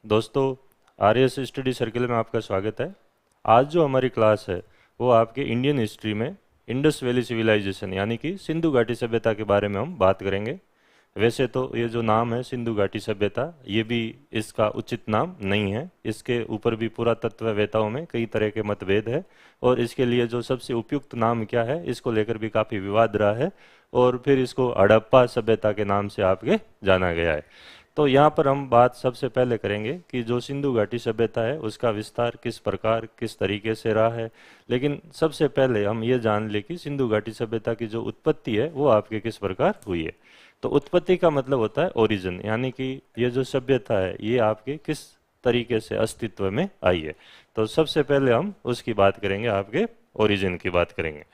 दोस्तों, आर्यस study circle में आपका स्वागत है। आज जो हमारी क्लास है वो आपके इंडियन हिस्ट्री में इंडस वैली सिविलाइजेशन यानी कि सिंधु घाटी सभ्यता के बारे में हम बात करेंगे। वैसे तो ये जो नाम है सिंधु घाटी सभ्यता, ये भी इसका उचित नाम नहीं है। इसके ऊपर भी पुरातत्ववेताओं में कई तरह के मतभेद है और इसके लिए जो सबसे उपयुक्त नाम क्या है इसको लेकर भी काफ़ी विवाद रहा है और फिर इसको हड़प्पा सभ्यता के नाम से आपके जाना गया है। तो यहाँ पर हम बात सबसे पहले करेंगे कि जो सिंधु घाटी सभ्यता है उसका विस्तार किस प्रकार किस तरीके से रहा है। लेकिन सबसे पहले हम ये जान ले कि सिंधु घाटी सभ्यता की जो उत्पत्ति है वो आपके किस प्रकार हुई है। तो उत्पत्ति का मतलब होता है ओरिजिन, यानी कि ये जो सभ्यता है ये आपके किस तरीके से अस्तित्व में आई है। तो सबसे पहले हम उसकी बात करेंगे, आपके ओरिजिन की बात करेंगे।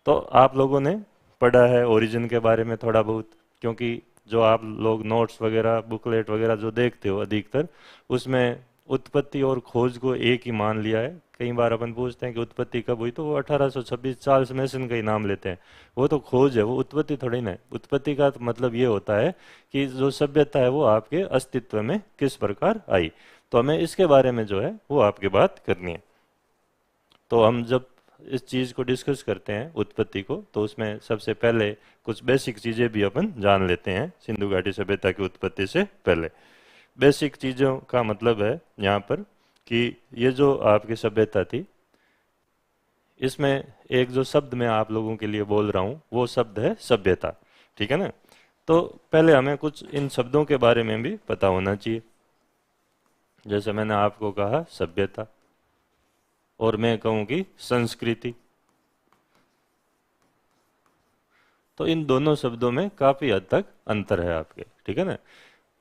तो आप लोगों ने पढ़ा है ओरिजिन के बारे में थोड़ा बहुत, क्योंकि जो आप लोग नोट्स वगैरह बुकलेट वगैरह जो देखते हो अधिकतर उसमें उत्पत्ति और खोज को एक ही मान लिया है। कई बार अपन पूछते हैं कि उत्पत्ति कब हुई तो वो 1826 चार्ल्स मेसन का ही नाम लेते हैं। वो तो खोज है, वो उत्पत्ति थोड़ी ना है। उत्पत्ति का मतलब ये होता है कि जो सभ्यता है वो आपके अस्तित्व में किस प्रकार आई। तो हमें इसके बारे में जो है वो आपके बात करनी है। तो हम जब इस चीज़ को डिस्कस करते हैं उत्पत्ति को, तो उसमें सबसे पहले कुछ बेसिक चीज़ें भी अपन जान लेते हैं सिंधु घाटी सभ्यता की उत्पत्ति से पहले। बेसिक चीज़ों का मतलब है यहाँ पर कि ये जो आपकी सभ्यता थी, इसमें एक जो शब्द मैं आप लोगों के लिए बोल रहा हूँ वो शब्द है सभ्यता, ठीक है ना। तो पहले हमें कुछ इन शब्दों के बारे में भी पता होना चाहिए। जैसे मैंने आपको कहा सभ्यता, और मैं कहूँ कि संस्कृति, तो इन दोनों शब्दों में काफ़ी हद तक अंतर है आपके, ठीक है ना।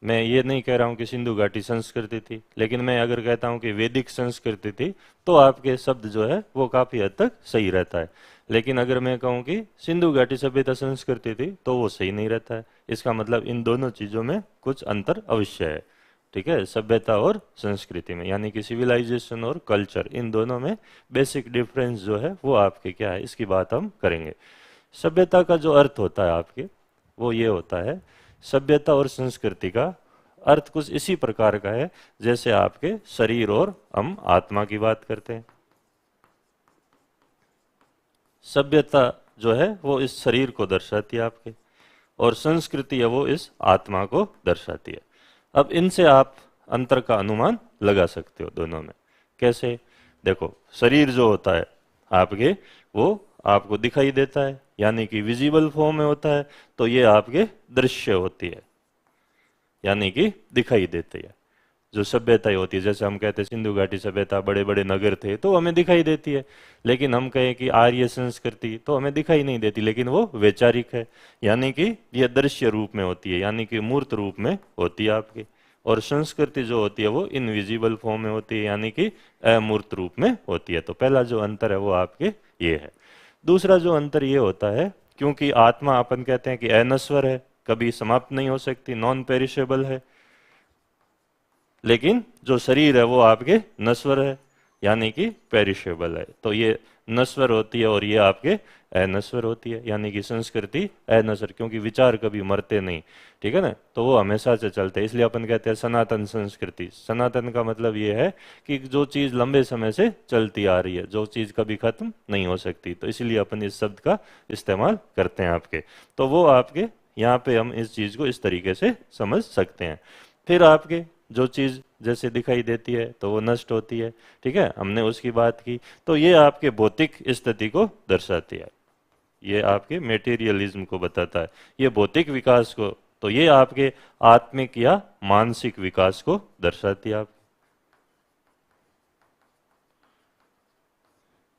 मैं ये नहीं कह रहा हूँ कि सिंधु घाटी संस्कृति थी, लेकिन मैं अगर कहता हूँ कि वैदिक संस्कृति थी तो आपके शब्द जो है वो काफ़ी हद तक सही रहता है। लेकिन अगर मैं कहूँ कि सिंधु घाटी सभ्यता संस्कृति थी तो वो सही नहीं रहता है। इसका मतलब इन दोनों चीज़ों में कुछ अंतर अवश्य है, ठीक है। सभ्यता और संस्कृति में, यानी कि सिविलाइजेशन और कल्चर, इन दोनों में बेसिक डिफरेंस जो है वो आपके क्या है इसकी बात हम करेंगे। सभ्यता का जो अर्थ होता है आपके वो ये होता है, सभ्यता और संस्कृति का अर्थ कुछ इसी प्रकार का है जैसे आपके शरीर और हम आत्मा की बात करते हैं। सभ्यता जो है वो इस शरीर को दर्शाती है आपके, और संस्कृति है वो इस आत्मा को दर्शाती है। अब इनसे आप अंतर का अनुमान लगा सकते हो दोनों में। कैसे? देखो, शरीर जो होता है आपके वो आपको दिखाई देता है, यानी कि विजिबल फॉर्म में होता है, तो ये आपके दृश्य होती है, यानी कि दिखाई देती है। जो सभ्यता होती है, जैसे हम कहते हैं सिंधु घाटी सभ्यता, बड़े बड़े नगर थे तो हमें दिखाई देती है। लेकिन हम कहें कि आर्य संस्कृति तो हमें दिखाई नहीं देती, लेकिन वो वैचारिक है, यानी कि ये दृश्य रूप में होती है, यानी कि मूर्त रूप में होती है आपकी। और संस्कृति जो होती है वो इनविजिबल फॉर्म में होती है, यानी कि अमूर्त रूप में होती है। तो पहला जो अंतर है वो आपके ये है। दूसरा जो अंतर ये होता है, क्योंकि आत्मा अपन कहते हैं कि अनश्वर है, कभी समाप्त नहीं हो सकती, नॉन पेरिशेबल है, लेकिन जो शरीर है वो आपके नश्वर है, यानी कि पेरिशेबल है। तो ये नश्वर होती है और ये आपके अनश्वर होती है, यानी कि संस्कृति अनश्वर, क्योंकि विचार कभी मरते नहीं, ठीक है ना। तो वो हमेशा से चलते हैं, इसलिए अपन कहते हैं सनातन संस्कृति। सनातन का मतलब ये है कि जो चीज़ लंबे समय से चलती आ रही है, जो चीज़ कभी खत्म नहीं हो सकती, तो इसलिए अपन इस शब्द का इस्तेमाल करते हैं आपके। तो वो आपके यहाँ पे हम इस चीज़ को इस तरीके से समझ सकते हैं। फिर आपके जो चीज़ जैसे दिखाई देती है तो वो नष्ट होती है, ठीक है, हमने उसकी बात की। तो ये आपके भौतिक स्थिति को दर्शाती है, ये आपके मेटेरियलिज्म को बताता है, ये भौतिक विकास को। तो ये आपके आत्मिक या मानसिक विकास को दर्शाती है आप।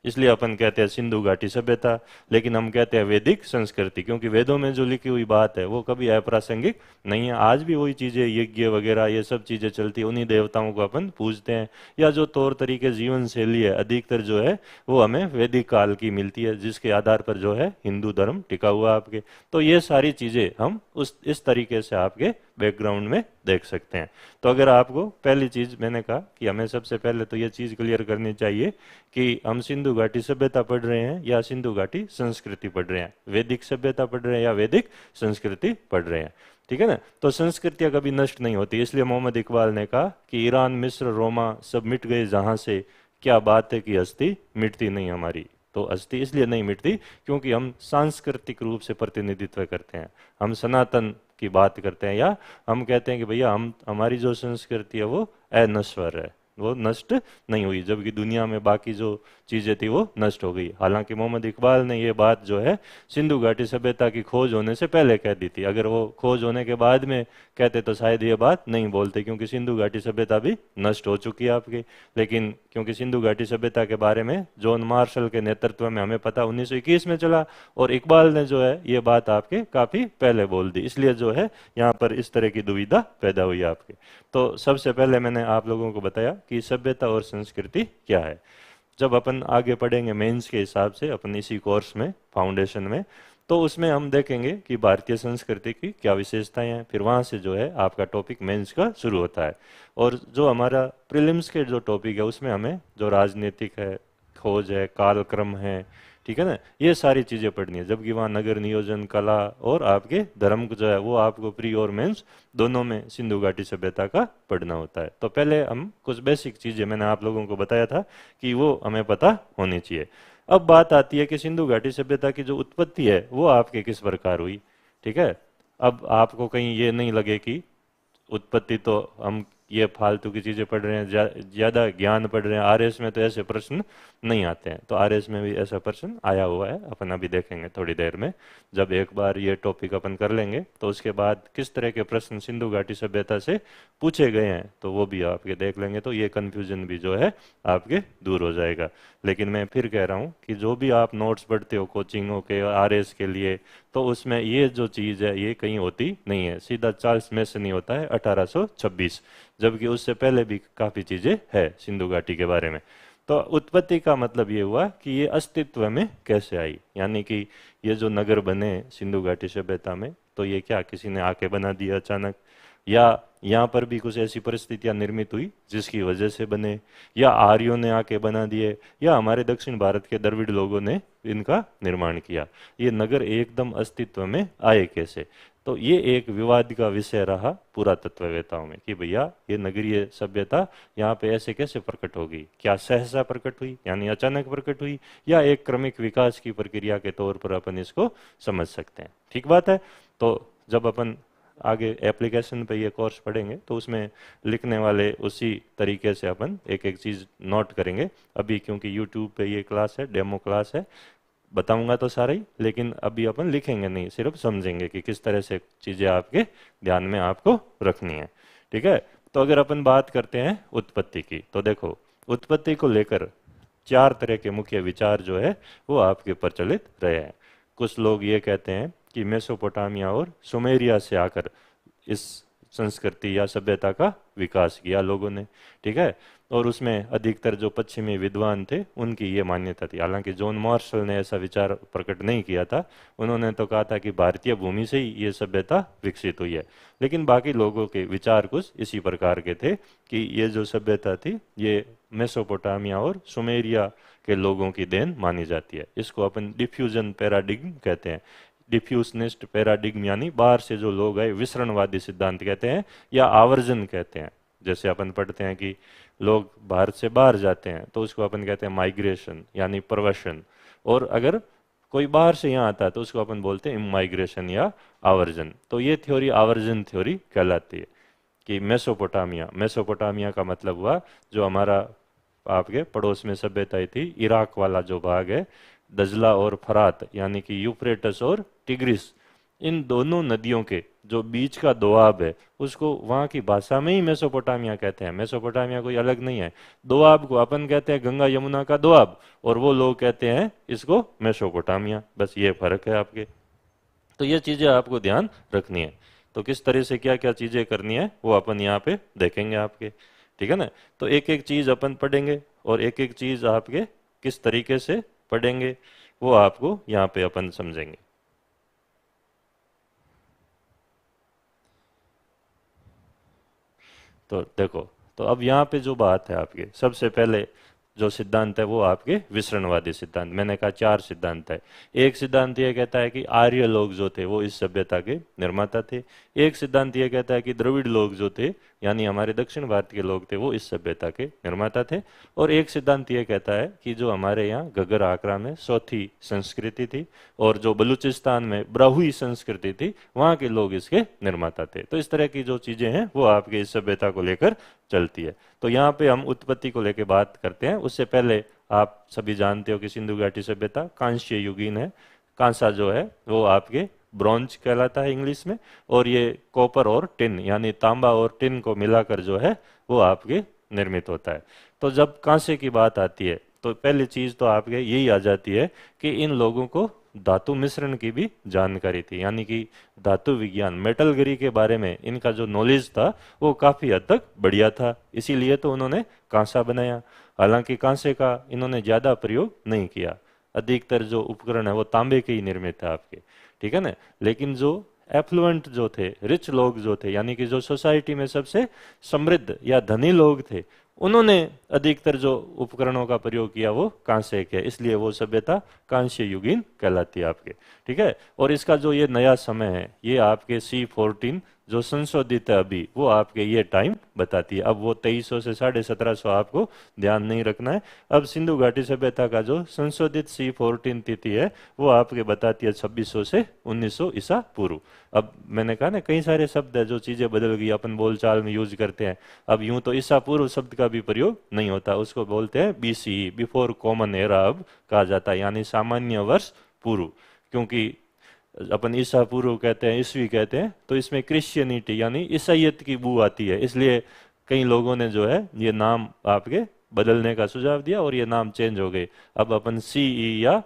इसलिए अपन कहते हैं सिंधु घाटी सभ्यता, लेकिन हम कहते हैं वैदिक संस्कृति, क्योंकि वेदों में जो लिखी हुई बात है वो कभी अप्रासंगिक नहीं है। आज भी वही चीज़ें, यज्ञ वगैरह ये सब चीज़ें चलती है, उन्हीं देवताओं को अपन पूजते हैं, या जो तौर तरीके जीवन शैली है अधिकतर जो है वो हमें वैदिक काल की मिलती है, जिसके आधार पर जो है हिंदू धर्म टिका हुआ आपके। तो ये सारी चीज़ें हम उस इस तरीके से आपके बैकग्राउंड में देख सकते हैं। तो अगर आपको पहली चीज मैंने कहा कि हमें सबसे पहले तो ये चीज क्लियर करनी चाहिए कि हम सिंधु घाटी सभ्यता पढ़ रहे हैं या सिंधु घाटी संस्कृति पढ़ रहे हैं, वैदिक सभ्यता पढ़ रहे हैं या वैदिक संस्कृति पढ़ रहे हैं। ठीक है ना। तो संस्कृतियां कभी नष्ट नहीं होती, इसलिए मोहम्मद इकबाल ने कहा कि ईरान मिस्र रोमा सब मिट गए जहां से, क्या बात है कि हस्ती मिटती नहीं हमारी। तो हस्ती इसलिए नहीं मिटती क्योंकि हम सांस्कृतिक रूप से प्रतिनिधित्व करते हैं, हम सनातन की बात करते हैं, या हम कहते हैं कि भैया हम हमारी जो संस्कृति है वो अनश्वर है, वो नष्ट नहीं हुई, जबकि दुनिया में बाकी जो चीजें थी वो नष्ट हो गई। हालांकि मोहम्मद इकबाल ने ये बात जो है सिंधु घाटी सभ्यता की खोज होने से पहले कह दी थी। अगर वो खोज होने के बाद में कहते तो शायद ये बात नहीं बोलते, क्योंकि सिंधु घाटी सभ्यता भी नष्ट हो चुकी है आपकी। लेकिन क्योंकि सिंधु घाटी सभ्यता के बारे में जॉन मार्शल के नेतृत्व में हमें पता 1921 में चला, और इकबाल ने जो है ये बात आपके काफी पहले बोल दी, इसलिए जो है यहाँ पर इस तरह की दुविधा पैदा हुई आपके। तो सबसे पहले मैंने आप लोगों को बताया कि सभ्यता और संस्कृति क्या है। जब अपन आगे पढ़ेंगे मेंस के हिसाब से अपन इसी कोर्स में फाउंडेशन में, तो उसमें हम देखेंगे कि भारतीय संस्कृति की क्या विशेषताएं हैं, फिर वहां से जो है आपका टॉपिक मेंस का शुरू होता है। और जो हमारा प्रीलिम्स के जो टॉपिक है उसमें हमें जो राजनीतिक है, खोज है, कालक्रम है, ठीक है ना, ये सारी चीजें पढ़नी है। जबकि वहाँ नगर नियोजन, कला और आपके धर्म को जो है वो आपको प्री और मेंस दोनों में सिंधु घाटी सभ्यता का पढ़ना होता है। तो पहले हम कुछ बेसिक चीजें मैंने आप लोगों को बताया था कि वो हमें पता होनी चाहिए। अब बात आती है कि सिंधु घाटी सभ्यता की जो उत्पत्ति है वो आपके किस प्रकार हुई। ठीक है। अब आपको कहीं ये नहीं लगे कि उत्पत्ति तो हम ये फालतू की चीजें पढ़ रहे हैं, ज्यादा ज्ञान पढ़ रहे हैं, आरएस में तो ऐसे प्रश्न नहीं आते हैं। तो आरएस में भी ऐसा प्रश्न आया हुआ है, अपन अभी देखेंगे थोड़ी देर में। जब एक बार ये टॉपिक अपन कर लेंगे तो उसके बाद किस तरह के प्रश्न सिंधु घाटी सभ्यता से पूछे गए हैं तो वो भी आपके देख लेंगे, तो ये कंफ्यूजन भी जो है आपके दूर हो जाएगा। लेकिन मैं फिर कह रहा हूँ कि जो भी आप नोट्स पढ़ते हो कोचिंगों के, आरएस के लिए, तो उसमें ये जो चीज़ है ये कहीं होती नहीं है। सीधा चार्ल्स मेसन नहीं होता है 1826, जबकि उससे पहले भी काफ़ी चीज़ें है सिंधु घाटी के बारे में। तो उत्पत्ति का मतलब ये हुआ कि ये अस्तित्व में कैसे आई, यानी कि ये जो नगर बने सिंधु घाटी सभ्यता में, तो ये क्या किसी ने आके बना दिया अचानक, या यहाँ पर भी कुछ ऐसी परिस्थितियां निर्मित हुई जिसकी वजह से बने, या आर्यों ने आके बना दिए, या हमारे दक्षिण भारत के द्रविड़ लोगों ने इनका निर्माण किया। ये नगर एकदम अस्तित्व में आए कैसे। तो ये एक विवाद का विषय रहा पुरातत्ववेताओं में कि भैया ये नगरीय सभ्यता यहाँ पे ऐसे कैसे प्रकट होगी, क्या सहसा प्रकट हुई यानी अचानक प्रकट हुई, या एक क्रमिक विकास की प्रक्रिया के तौर पर अपन इसको समझ सकते हैं। ठीक बात है। तो जब अपन आगे एप्लीकेशन पे ये कोर्स पढ़ेंगे तो उसमें लिखने वाले उसी तरीके से अपन एक एक चीज़ नोट करेंगे। अभी क्योंकि यूट्यूब पे ये क्लास है, डेमो क्लास है, बताऊंगा तो सारा ही, लेकिन अभी अपन लिखेंगे नहीं, सिर्फ समझेंगे कि किस तरह से चीज़ें आपके ध्यान में आपको रखनी है। ठीक है। तो अगर अपन बात करते हैं उत्पत्ति की, तो देखो उत्पत्ति को लेकर 4 तरह के मुख्य विचार जो है वो आपके प्रचलित रहे हैं। कुछ लोग ये कहते हैं कि मेसोपोटामिया और सुमेरिया से आकर इस संस्कृति या सभ्यता का विकास किया लोगों ने। ठीक है। और उसमें अधिकतर जो पश्चिमी विद्वान थे उनकी ये मान्यता थी। हालांकि जॉन मार्शल ने ऐसा विचार प्रकट नहीं किया था, उन्होंने तो कहा था कि भारतीय भूमि से ही ये सभ्यता विकसित हुई है। लेकिन बाकी लोगों के विचार कुछ इसी प्रकार के थे कि ये जो सभ्यता थी ये मेसोपोटामिया और सुमेरिया के लोगों की देन मानी जाती है। इसको अपन डिफ्यूजन पैराडिग्म कहते हैं। डिफ्यूजनिस्ट पैराडिग्म यानी बाहर से जो लोग आए, विसरणवादी सिद्धांत कहते हैं या आवर्जन कहते हैं। जैसे अपन पढ़ते हैं कि लोग भारत से बाहर जाते हैं तो उसको अपन कहते हैं माइग्रेशन यानी प्रवसन, और अगर कोई बाहर से यहाँ आता है तो उसको अपन बोलते हैं इमाइग्रेशन या आवर्जन। तो ये थ्योरी आवर्जन थ्योरी कहलाती है कि मेसोपोटामिया का मतलब हुआ जो हमारा आपके पड़ोस में सभ्यता थी, इराक वाला जो भाग है, दजला और फरात यानी कि यूफ्रेटस और टिग्रिस, इन दोनों नदियों के जो बीच का दोआब है उसको वहाँ की भाषा में ही मेसोपोटामिया कहते हैं। मेसोपोटामिया कोई अलग नहीं है। दोआब को अपन कहते हैं गंगा यमुना का दोआब, और वो लोग कहते हैं इसको मेसोपोटामिया। बस ये फर्क है आपके। तो ये चीजें आपको ध्यान रखनी है। तो किस तरह से क्या क्या चीजें करनी है वो अपन यहाँ पे देखेंगे आपके। ठीक है ना। तो एक एक चीज अपन पढ़ेंगे और एक एक चीज आपके किस तरीके से पढ़ेंगे वो आपको यहाँ पे अपन समझेंगे। तो देखो, तो अब यहाँ पे जो बात है आपके, सबसे पहले जो सिद्धांत है वो आपके विसरणवादी सिद्धांत। मैंने कहा 4 सिद्धांत है। एक सिद्धांत ये कहता है कि आर्य लोग जो थे वो इस सभ्यता के निर्माता थे। एक सिद्धांत ये कहता है कि द्रविड़ लोग जो थे, यानी हमारे दक्षिण भारत के लोग थे, वो इस सभ्यता के निर्माता थे। और एक सिद्धांत ये कहता है कि जो हमारे यहाँ घग्गर आकरा में सोथी संस्कृति थी और जो बलूचिस्तान में ब्राहुई संस्कृति थी, वहाँ के लोग इसके निर्माता थे। तो इस तरह की जो चीजें हैं वो आपके इस सभ्यता को लेकर चलती है। तो यहाँ पे हम उत्पत्ति को लेकर बात करते हैं। उससे पहले आप सभी जानते हो कि सिंधु घाटी सभ्यता कांस्य युगीन है। कांसा जो है वो आपके ब्रॉन्ज कहलाता है इंग्लिश में, और ये कॉपर और टिन यानी तांबा और टिन को मिलाकर जो है वो आपके निर्मित होता है। तो जब कांसे की बात आती है तो पहली चीज तो आपके यही आ जाती है कि इन लोगों को धातु मिश्रण की भी जानकारी थी, यानी कि धातु विज्ञान मेटलगरी के बारे में इनका जो नॉलेज था वो काफी हद तक बढ़िया था। इसीलिए तो उन्होंने कांसा बनाया। हालांकि कांसे का इन्होंने ज्यादा प्रयोग नहीं किया, अधिकतर जो उपकरण है वो तांबे के ही निर्मित है आपके, ठीक है ना। लेकिन जो एफ्लुएंट जो थे, रिच लोग जो थे, यानी कि जो सोसाइटी में सबसे समृद्ध या धनी लोग थे, उन्होंने अधिकतर जो उपकरणों का प्रयोग किया वो कांसे के, इसलिए वो सभ्यता कांस्य युगीन कहलाती है आपके, ठीक है। और इसका जो ये नया समय है ये आपके C14 जो संशोधित है अभी, वो आपके ये टाइम बताती है। अब वो 2300 से 1750 आपको ध्यान नहीं रखना है। अब सिंधु घाटी सभ्यता का जो संशोधित C14 तिथि है वो आपके बताती है 2600 से 1900 ईसा पूर्व। अब मैंने कहा ना कई सारे शब्द है जो चीजें बदल गई, अपन बोलचाल में यूज करते हैं। अब यूं तो ईसा पूर्व शब्द का भी प्रयोग नहीं होता, उसको बोलते हैं BCE, बिफोर कॉमन एरा अब कहा जाता है, यानी सामान्य वर्ष पूर्व। क्योंकि अपन ईसा पूर्व कहते हैं, ईसवी कहते हैं, तो इसमें क्रिश्चियनिटी यानी ईसाइयत की बू आती है, इसलिए कई लोगों ने जो है ये नाम आपके बदलने का सुझाव दिया और ये नाम चेंज हो गए। अब अपन CE या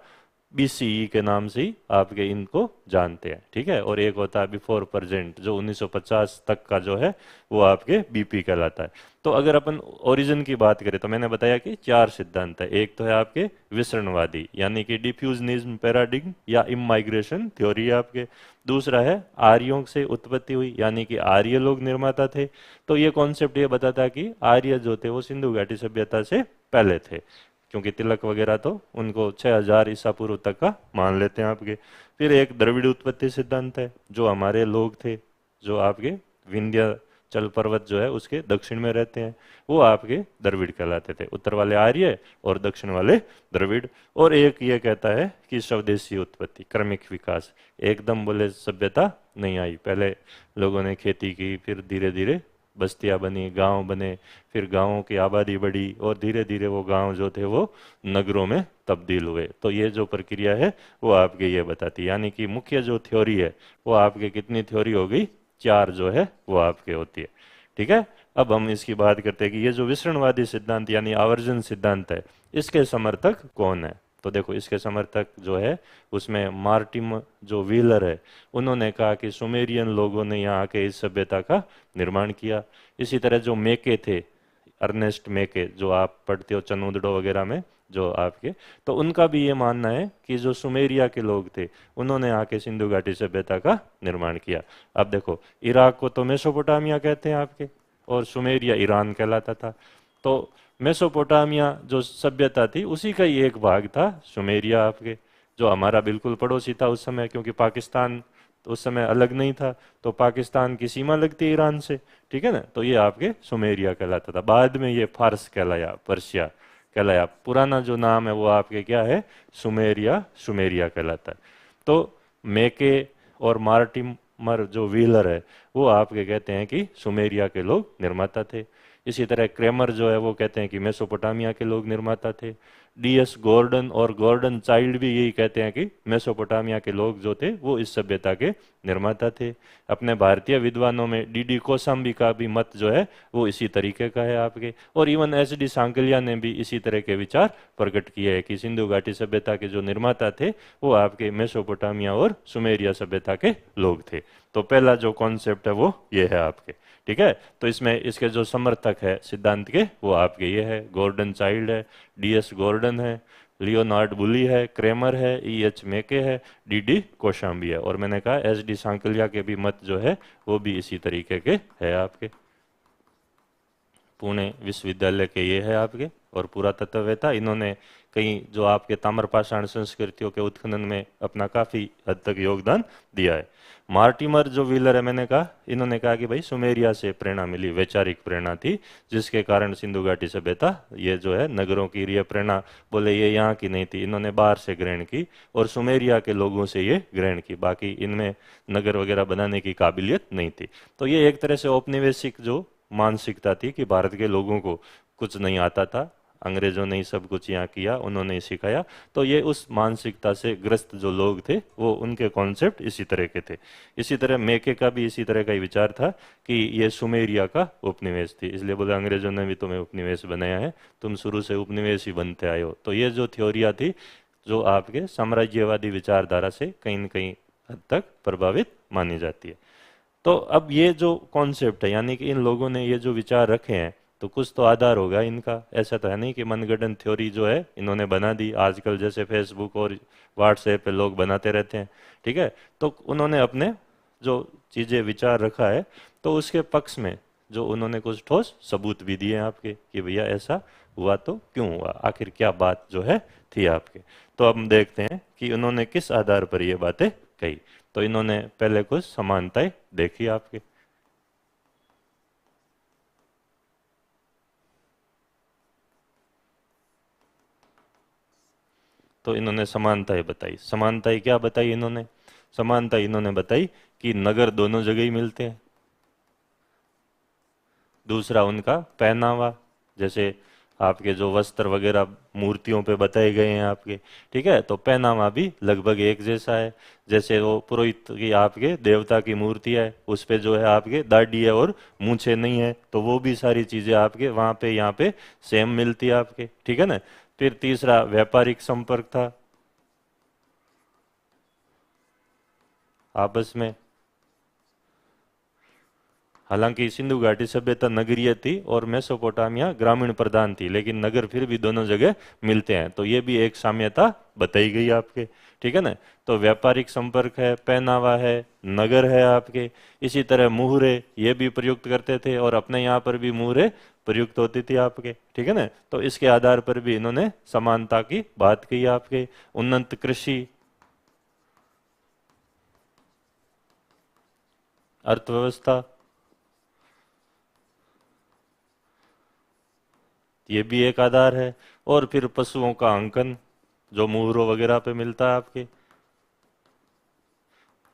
BCE के नाम से ही आपके इनको जानते हैं, ठीक है। और एक होता है बिफोर प्रेजेंट जो 1950 तक का जो है वो आपके BP कहलाता है। तो अगर अपन ओरिजिन की बात करें तो मैंने बताया कि 4 सिद्धांत है। एक तो है आपके विसरणवादी यानी कि डिफ्यूजनिज्म पैराडिग्म या इमाइग्रेशन थ्योरी आपके। दूसरा है आर्यों से उत्पत्ति हुई यानी कि आर्य लोग निर्माता थे। तो ये कॉन्सेप्ट ये बताता है कि आर्य जो थे वो सिंधु घाटी सभ्यता से पहले थे, क्योंकि तिलक वगैरह तो उनको 6000 ईसा पूर्व तक का मान लेते हैं आपके। फिर एक द्रविड़ उत्पत्ति सिद्धांत है, जो हमारे लोग थे जो आपके विंध्याचल पर्वत जो है उसके दक्षिण में रहते हैं, वो आपके द्रविड़ कहलाते थे। उत्तर वाले आर्य और दक्षिण वाले द्रविड़। और एक ये कहता है कि स्वदेशी उत्पत्ति, क्रमिक विकास, एकदम बोले सभ्यता नहीं आई, पहले लोगों ने खेती की, फिर धीरे धीरे बस्तियां बनी, गांव बने, फिर गांवों की आबादी बढ़ी और धीरे धीरे वो गांव जो थे वो नगरों में तब्दील हुए। तो ये जो प्रक्रिया है वो आपके ये बताती है, यानी कि मुख्य जो थ्योरी है वो आपके कितनी थ्योरी हो गई, 4 जो है वो आपके होती है, ठीक है। अब हम इसकी बात करते हैं कि ये जो विसरणवादी सिद्धांत यानी आवर्जन सिद्धांत है, इसके समर्थक कौन है। तो देखो इसके समर्थक जो है उसमें मार्टिम जो व्हीलर है, उन्होंने कहा कि सुमेरियन लोगों ने यहाँ आके इस सभ्यता का निर्माण किया। इसी तरह जो मेके थे, अर्नेस्ट मेके जो आप पढ़ते हो चनूदड़ो वगैरह में जो आपके, तो उनका भी ये मानना है कि जो सुमेरिया के लोग थे उन्होंने आके सिंधु घाटी सभ्यता का निर्माण किया। अब देखो इराक को तो मेसोपोटामिया कहते हैं आपके, और सुमेरिया ईरान कहलाता था। तो मेसोपोटामिया जो सभ्यता थी उसी का ही एक भाग था सुमेरिया आपके, जो हमारा बिल्कुल पड़ोसी था उस समय, क्योंकि पाकिस्तान उस समय अलग नहीं था, तो पाकिस्तान की सीमा लगती है ईरान से, ठीक है ना। तो ये आपके सुमेरिया कहलाता था। बाद में ये फारस कहलाया, पर्शिया कहलाया। पुराना जो नाम है वो आपके क्या है, सुमेरिया, सुमेरिया कहलाता है। तो मेके और मार्टिमर जो व्हीलर है वो आपके कहते हैं कि सुमेरिया के लोग निर्माता थे। इसी तरह क्रेमर जो है वो कहते हैं कि मेसोपोटामिया के लोग निर्माता थे। DS गॉर्डन और गॉर्डन चाइल्ड भी यही कहते हैं कि मेसोपोटामिया के लोग जो थे वो इस सभ्यता के निर्माता थे। अपने भारतीय विद्वानों में DD कोसाम्बी का भी मत जो है वो इसी तरीके का है आपके, और इवन HD सांकलिया ने भी इसी तरह के विचार प्रकट किए हैं कि सिंधु घाटी सभ्यता के जो निर्माता थे वो आपके मेसोपोटामिया और सुमेरिया सभ्यता के लोग थे। तो पहला जो कॉन्सेप्ट है वो ये है आपके, ठीक है। तो इसमें इसके जो समर्थक है सिद्धांत के वो आपके ये है, गॉर्डन चाइल्ड है, DS गॉर्डन है, लियोनार्ड बुली है, क्रेमर है, EH मेके है, DD कोशाम्बी है, और मैंने कहा SD सांकलिया के भी मत जो है वो भी इसी तरीके के है आपके। पुणे विश्वविद्यालय के ये है आपके, और पुरातत्ववेत्ता। इन्होंने कई जो आपके ताम्रपाषाण संस्कृतियों के उत्खनन में अपना काफ़ी हद तक योगदान दिया है। मार्टिमर जो व्हीलर है, मैंने कहा, इन्होंने कहा कि भाई सुमेरिया से प्रेरणा मिली, वैचारिक प्रेरणा थी, जिसके कारण सिंधु घाटी सभ्यता, ये जो है नगरों की ये प्रेरणा, बोले ये यहाँ की नहीं थी, इन्होंने बाहर से ग्रहण की और सुमेरिया के लोगों से ये ग्रहण की, बाकी इनमें नगर वगैरह बनाने की काबिलियत नहीं थी। तो ये एक तरह से औपनिवेशिक जो मानसिकता थी कि भारत के लोगों को कुछ नहीं आता था, अंग्रेजों ने ही सब कुछ यहाँ किया, उन्होंने ही सिखाया। तो ये उस मानसिकता से ग्रस्त जो लोग थे, वो उनके कॉन्सेप्ट इसी तरह के थे। इसी तरह मेके का भी इसी तरह का ही विचार था कि ये सुमेरिया का उपनिवेश थी, इसलिए बोले अंग्रेजों ने भी तुम्हें उपनिवेश बनाया है, तुम शुरू से उपनिवेश ही बनते आए हो। तो ये जो थ्योरिया थी, जो आपके साम्राज्यवादी विचारधारा से कहीं न कहीं हद तक प्रभावित मानी जाती है। तो अब ये जो कॉन्सेप्ट है, यानी कि इन लोगों ने ये जो विचार रखे हैं, तो कुछ तो आधार होगा इनका। ऐसा तो है नहीं कि मनगढ़ंत थ्योरी जो है इन्होंने बना दी, आजकल जैसे फेसबुक और व्हाट्सएप पे लोग बनाते रहते हैं, ठीक है। तो उन्होंने अपने जो चीज़ें विचार रखा है, तो उसके पक्ष में जो उन्होंने कुछ ठोस सबूत भी दिए आपके कि भैया ऐसा हुआ तो क्यों हुआ, आखिर क्या बात जो है थी आपके। तो अब हम देखते हैं कि उन्होंने किस आधार पर ये बातें कही। तो इन्होंने पहले कुछ समानताएं देखी आपके। तो इन्होंने समानताएं बताई। समानताएं क्या बताई इन्होंने? समानता इन्होंने बताई कि नगर दोनों जगह ही मिलते हैं। दूसरा उनका पहनावा, जैसे आपके जो वस्त्र वगैरह मूर्तियों पे बताए गए हैं आपके, ठीक है, तो पहनावा भी लगभग एक जैसा है। जैसे वो पुरोहित की आपके देवता की मूर्ति है, उस पे जो है आपके दाढ़ी है और मूछें नहीं है, तो वो भी सारी चीजें आपके वहां पे यहाँ पे सेम मिलती है आपके, ठीक है ना। फिर तीसरा व्यापारिक संपर्क था आपस में। हालांकि सिंधु घाटी सभ्यता नगरीय थी और मेसोपोटामिया ग्रामीण प्रधान थी, लेकिन नगर फिर भी दोनों जगह मिलते हैं, तो ये भी एक साम्यता बताई गई आपके, ठीक है ना। तो व्यापारिक संपर्क है, पहनावा है, नगर है आपके। इसी तरह मुहरे ये भी प्रयुक्त करते थे, और अपने यहाँ पर भी मुहरे प्रयुक्त होती थी आपके, ठीक है ना। तो इसके आधार पर भी इन्होंने समानता की बात की आपके। उन्नत कृषि, अर्थव्यवस्था, ये भी एक आधार है। और फिर पशुओं का अंकन जो मुहरों वगैरह पे मिलता है आपके,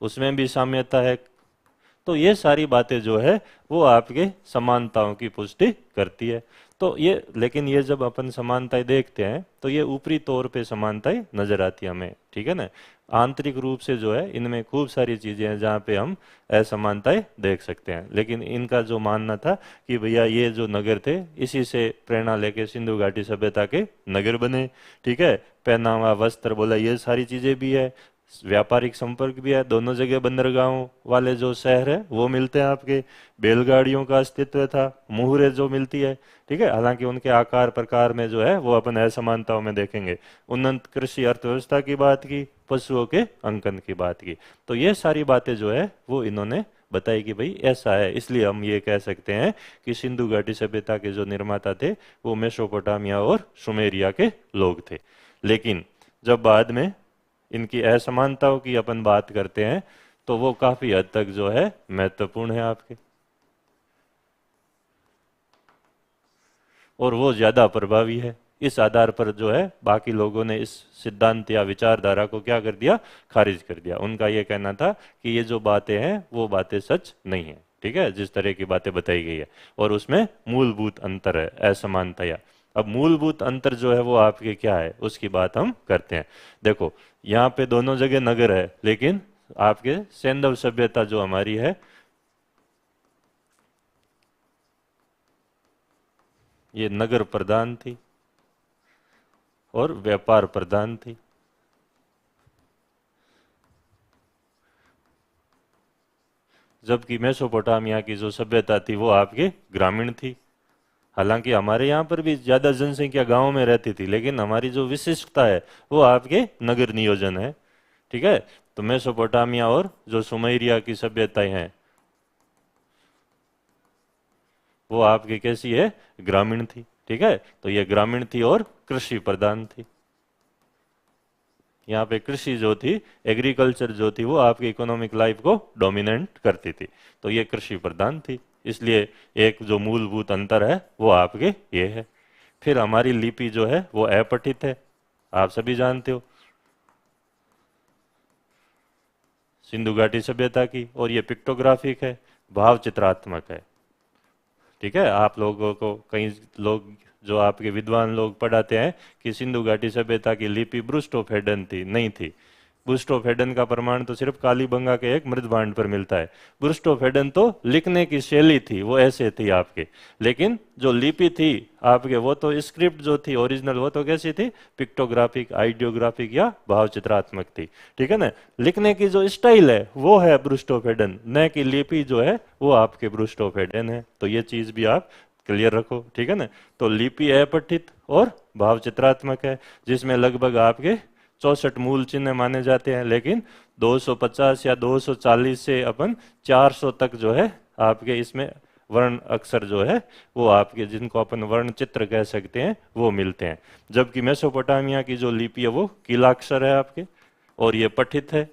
उसमें भी साम्यता है। तो ये सारी बातें जो है वो आपके समानताओं की पुष्टि करती है। तो ये, लेकिन ये जब अपन समानताएं देखते हैं तो ये ऊपरी तौर पे समानताएं नजर आती है हमें, ठीक है ना। आंतरिक रूप से जो है इनमें खूब सारी चीजें हैं जहाँ पे हम असमानताएं देख सकते हैं। लेकिन इनका जो मानना था कि भैया ये जो नगर थे, इसी से प्रेरणा लेके सिंधु घाटी सभ्यता के नगर बने, ठीक है। पहनावा, वस्त्र, बोला ये सारी चीजें भी है, व्यापारिक संपर्क भी है, दोनों जगह बंदरगाहों वाले जो शहर है वो मिलते हैं आपके। बैलगाड़ियों का अस्तित्व था, मुहरे जो मिलती है, ठीक है। हालांकि उनके आकार प्रकार में जो है वो अपन असमानताओं में देखेंगे। उन्नत कृषि अर्थव्यवस्था की बात की, पशुओं के अंकन की बात की। तो ये सारी बातें जो है वो इन्होंने बताई कि भाई ऐसा है। इसलिए हम ये कह सकते हैं कि सिंधु घाटी सभ्यता के जो निर्माता थे वो मेसोपोटामिया और सुमेरिया के लोग थे। लेकिन जब बाद में इनकी असमानताओं की अपन बात करते हैं तो वो काफी हद तक जो है महत्वपूर्ण है आपके, और वो ज्यादा प्रभावी है। इस आधार पर जो है बाकी लोगों ने इस सिद्धांत या विचारधारा को क्या कर दिया, खारिज कर दिया। उनका ये कहना था कि ये जो बातें हैं वो बातें सच नहीं है, ठीक है, जिस तरह की बातें बताई गई है, और उसमें मूलभूत अंतर है, असमानता। या अब मूलभूत अंतर जो है वो आपके क्या है उसकी बात हम करते हैं। देखो, यहाँ पे दोनों जगह नगर है, लेकिन आपके सैंधव सभ्यता जो हमारी है, ये नगर प्रधान थी और व्यापार प्रधान थी। जबकि मेसोपोटामिया की जो सभ्यता थी वो आपके ग्रामीण थी। हालांकि हमारे यहाँ पर भी ज्यादा जनसंख्या गांवों में रहती थी, लेकिन हमारी जो विशिष्टता है वो आपके नगर नियोजन है, ठीक है। तो मेसोपोटामिया और जो सुमेरिया की सभ्यताएं हैं, वो आपकी कैसी है, ग्रामीण थी। ठीक है, तो ये ग्रामीण थी और कृषि प्रधान थी। यहाँ पे कृषि जो थी, एग्रीकल्चर जो थी, वो आपकी इकोनॉमिक लाइफ को डोमिनेट करती थी, तो ये कृषि प्रधान थी। इसलिए एक जो मूलभूत अंतर है वो आपके ये है। फिर हमारी लिपि जो है वो अपठित है, आप सभी जानते हो, सिंधु घाटी सभ्यता की, और ये पिक्टोग्राफिक है, भाव चित्रात्मक है। ठीक है, आप लोगों को कई लोग जो आपके विद्वान लोग पढ़ाते हैं कि सिंधु घाटी सभ्यता की लिपि ब्रूस्टोफेडन थी, नहीं थी। ब्रूस्टोफेडन का प्रमाण तो सिर्फ कालीबंगा के एक मृदभांड पर मिलता है। ब्रूस्टोफेडन तो लिखने की शैली थी, वो ऐसे थी आपके, लेकिन जो लिपि थी आपके, वो तो स्क्रिप्ट जो थी ओरिजिनल, वो तो कैसी थी, पिक्टोग्राफिक, आइडियोग्राफिक या भाव चित्रात्मक थी। ठीक है ना, लिखने की जो स्टाइल है वो है ब्रूस्टोफेडन, न कि लिपि जो है वो आपके ब्रूस्टोफेडन है। तो ये चीज भी आप क्लियर रखो। ठीक है ना, तो लिपि अपठित और भाव चित्रात्मक है, जिसमें लगभग आपके 64 मूल चिन्ह माने जाते हैं, लेकिन 250 या 240 से अपन 400 तक जो है आपके इसमें वर्ण अक्षर जो है वो आपके, जिनको अपन वर्ण चित्र कह सकते हैं, वो मिलते हैं। जबकि मेसोपोटामिया की जो लिपि है वो कीलाक्षर है आपके, और ये पठित है,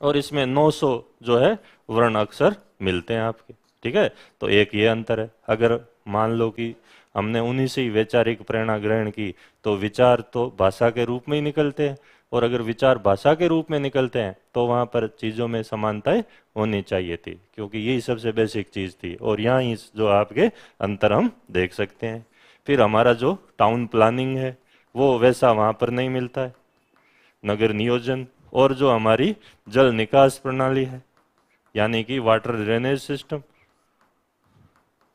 और इसमें 900 जो है वर्ण अक्षर मिलते हैं आपके। ठीक है, तो एक ये अंतर है। अगर मान लो कि हमने उन्हीं से ही वैचारिक प्रेरणा ग्रहण की, तो विचार तो भाषा के रूप में ही निकलते हैं, और अगर विचार भाषा के रूप में निकलते हैं तो वहाँ पर चीज़ों में समानताएं होनी चाहिए थी, क्योंकि यही सबसे बेसिक चीज़ थी। और यहाँ ही जो आपके अंतर हम देख सकते हैं। फिर हमारा जो टाउन प्लानिंग है वो वैसा वहाँ पर नहीं मिलता है, नगर नियोजन, और जो हमारी जल निकास प्रणाली है, यानी कि वाटर ड्रेनेज सिस्टम,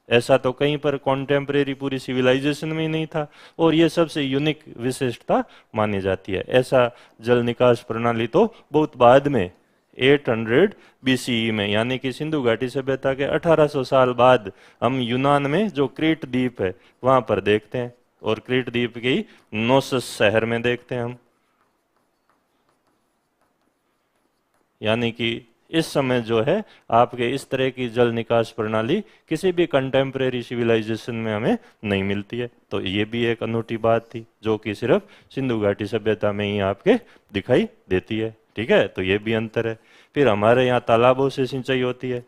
ऐसा तो कहीं पर कॉन्टेम्परेरी पूरी सिविलाइजेशन में ही नहीं था, और ये सबसे यूनिक विशिष्टता मानी जाती है। ऐसा जल निकास प्रणाली तो बहुत बाद में 800 बीसीई में, यानी कि सिंधु घाटी सभ्यता के 1800 साल बाद हम यूनान में जो क्रीट द्वीप है वहां पर देखते हैं, और क्रीट द्वीप के नोसस शहर में देखते हैं हम। यानी कि इस समय जो है आपके इस तरह की जल निकास प्रणाली किसी भी कंटेम्परेरी सिविलाइजेशन में हमें नहीं मिलती है। तो ये भी एक अनूठी बात थी जो कि सिर्फ सिंधु घाटी सभ्यता में ही आपके दिखाई देती है। ठीक है, तो ये भी अंतर है। फिर हमारे यहाँ तालाबों से सिंचाई होती है।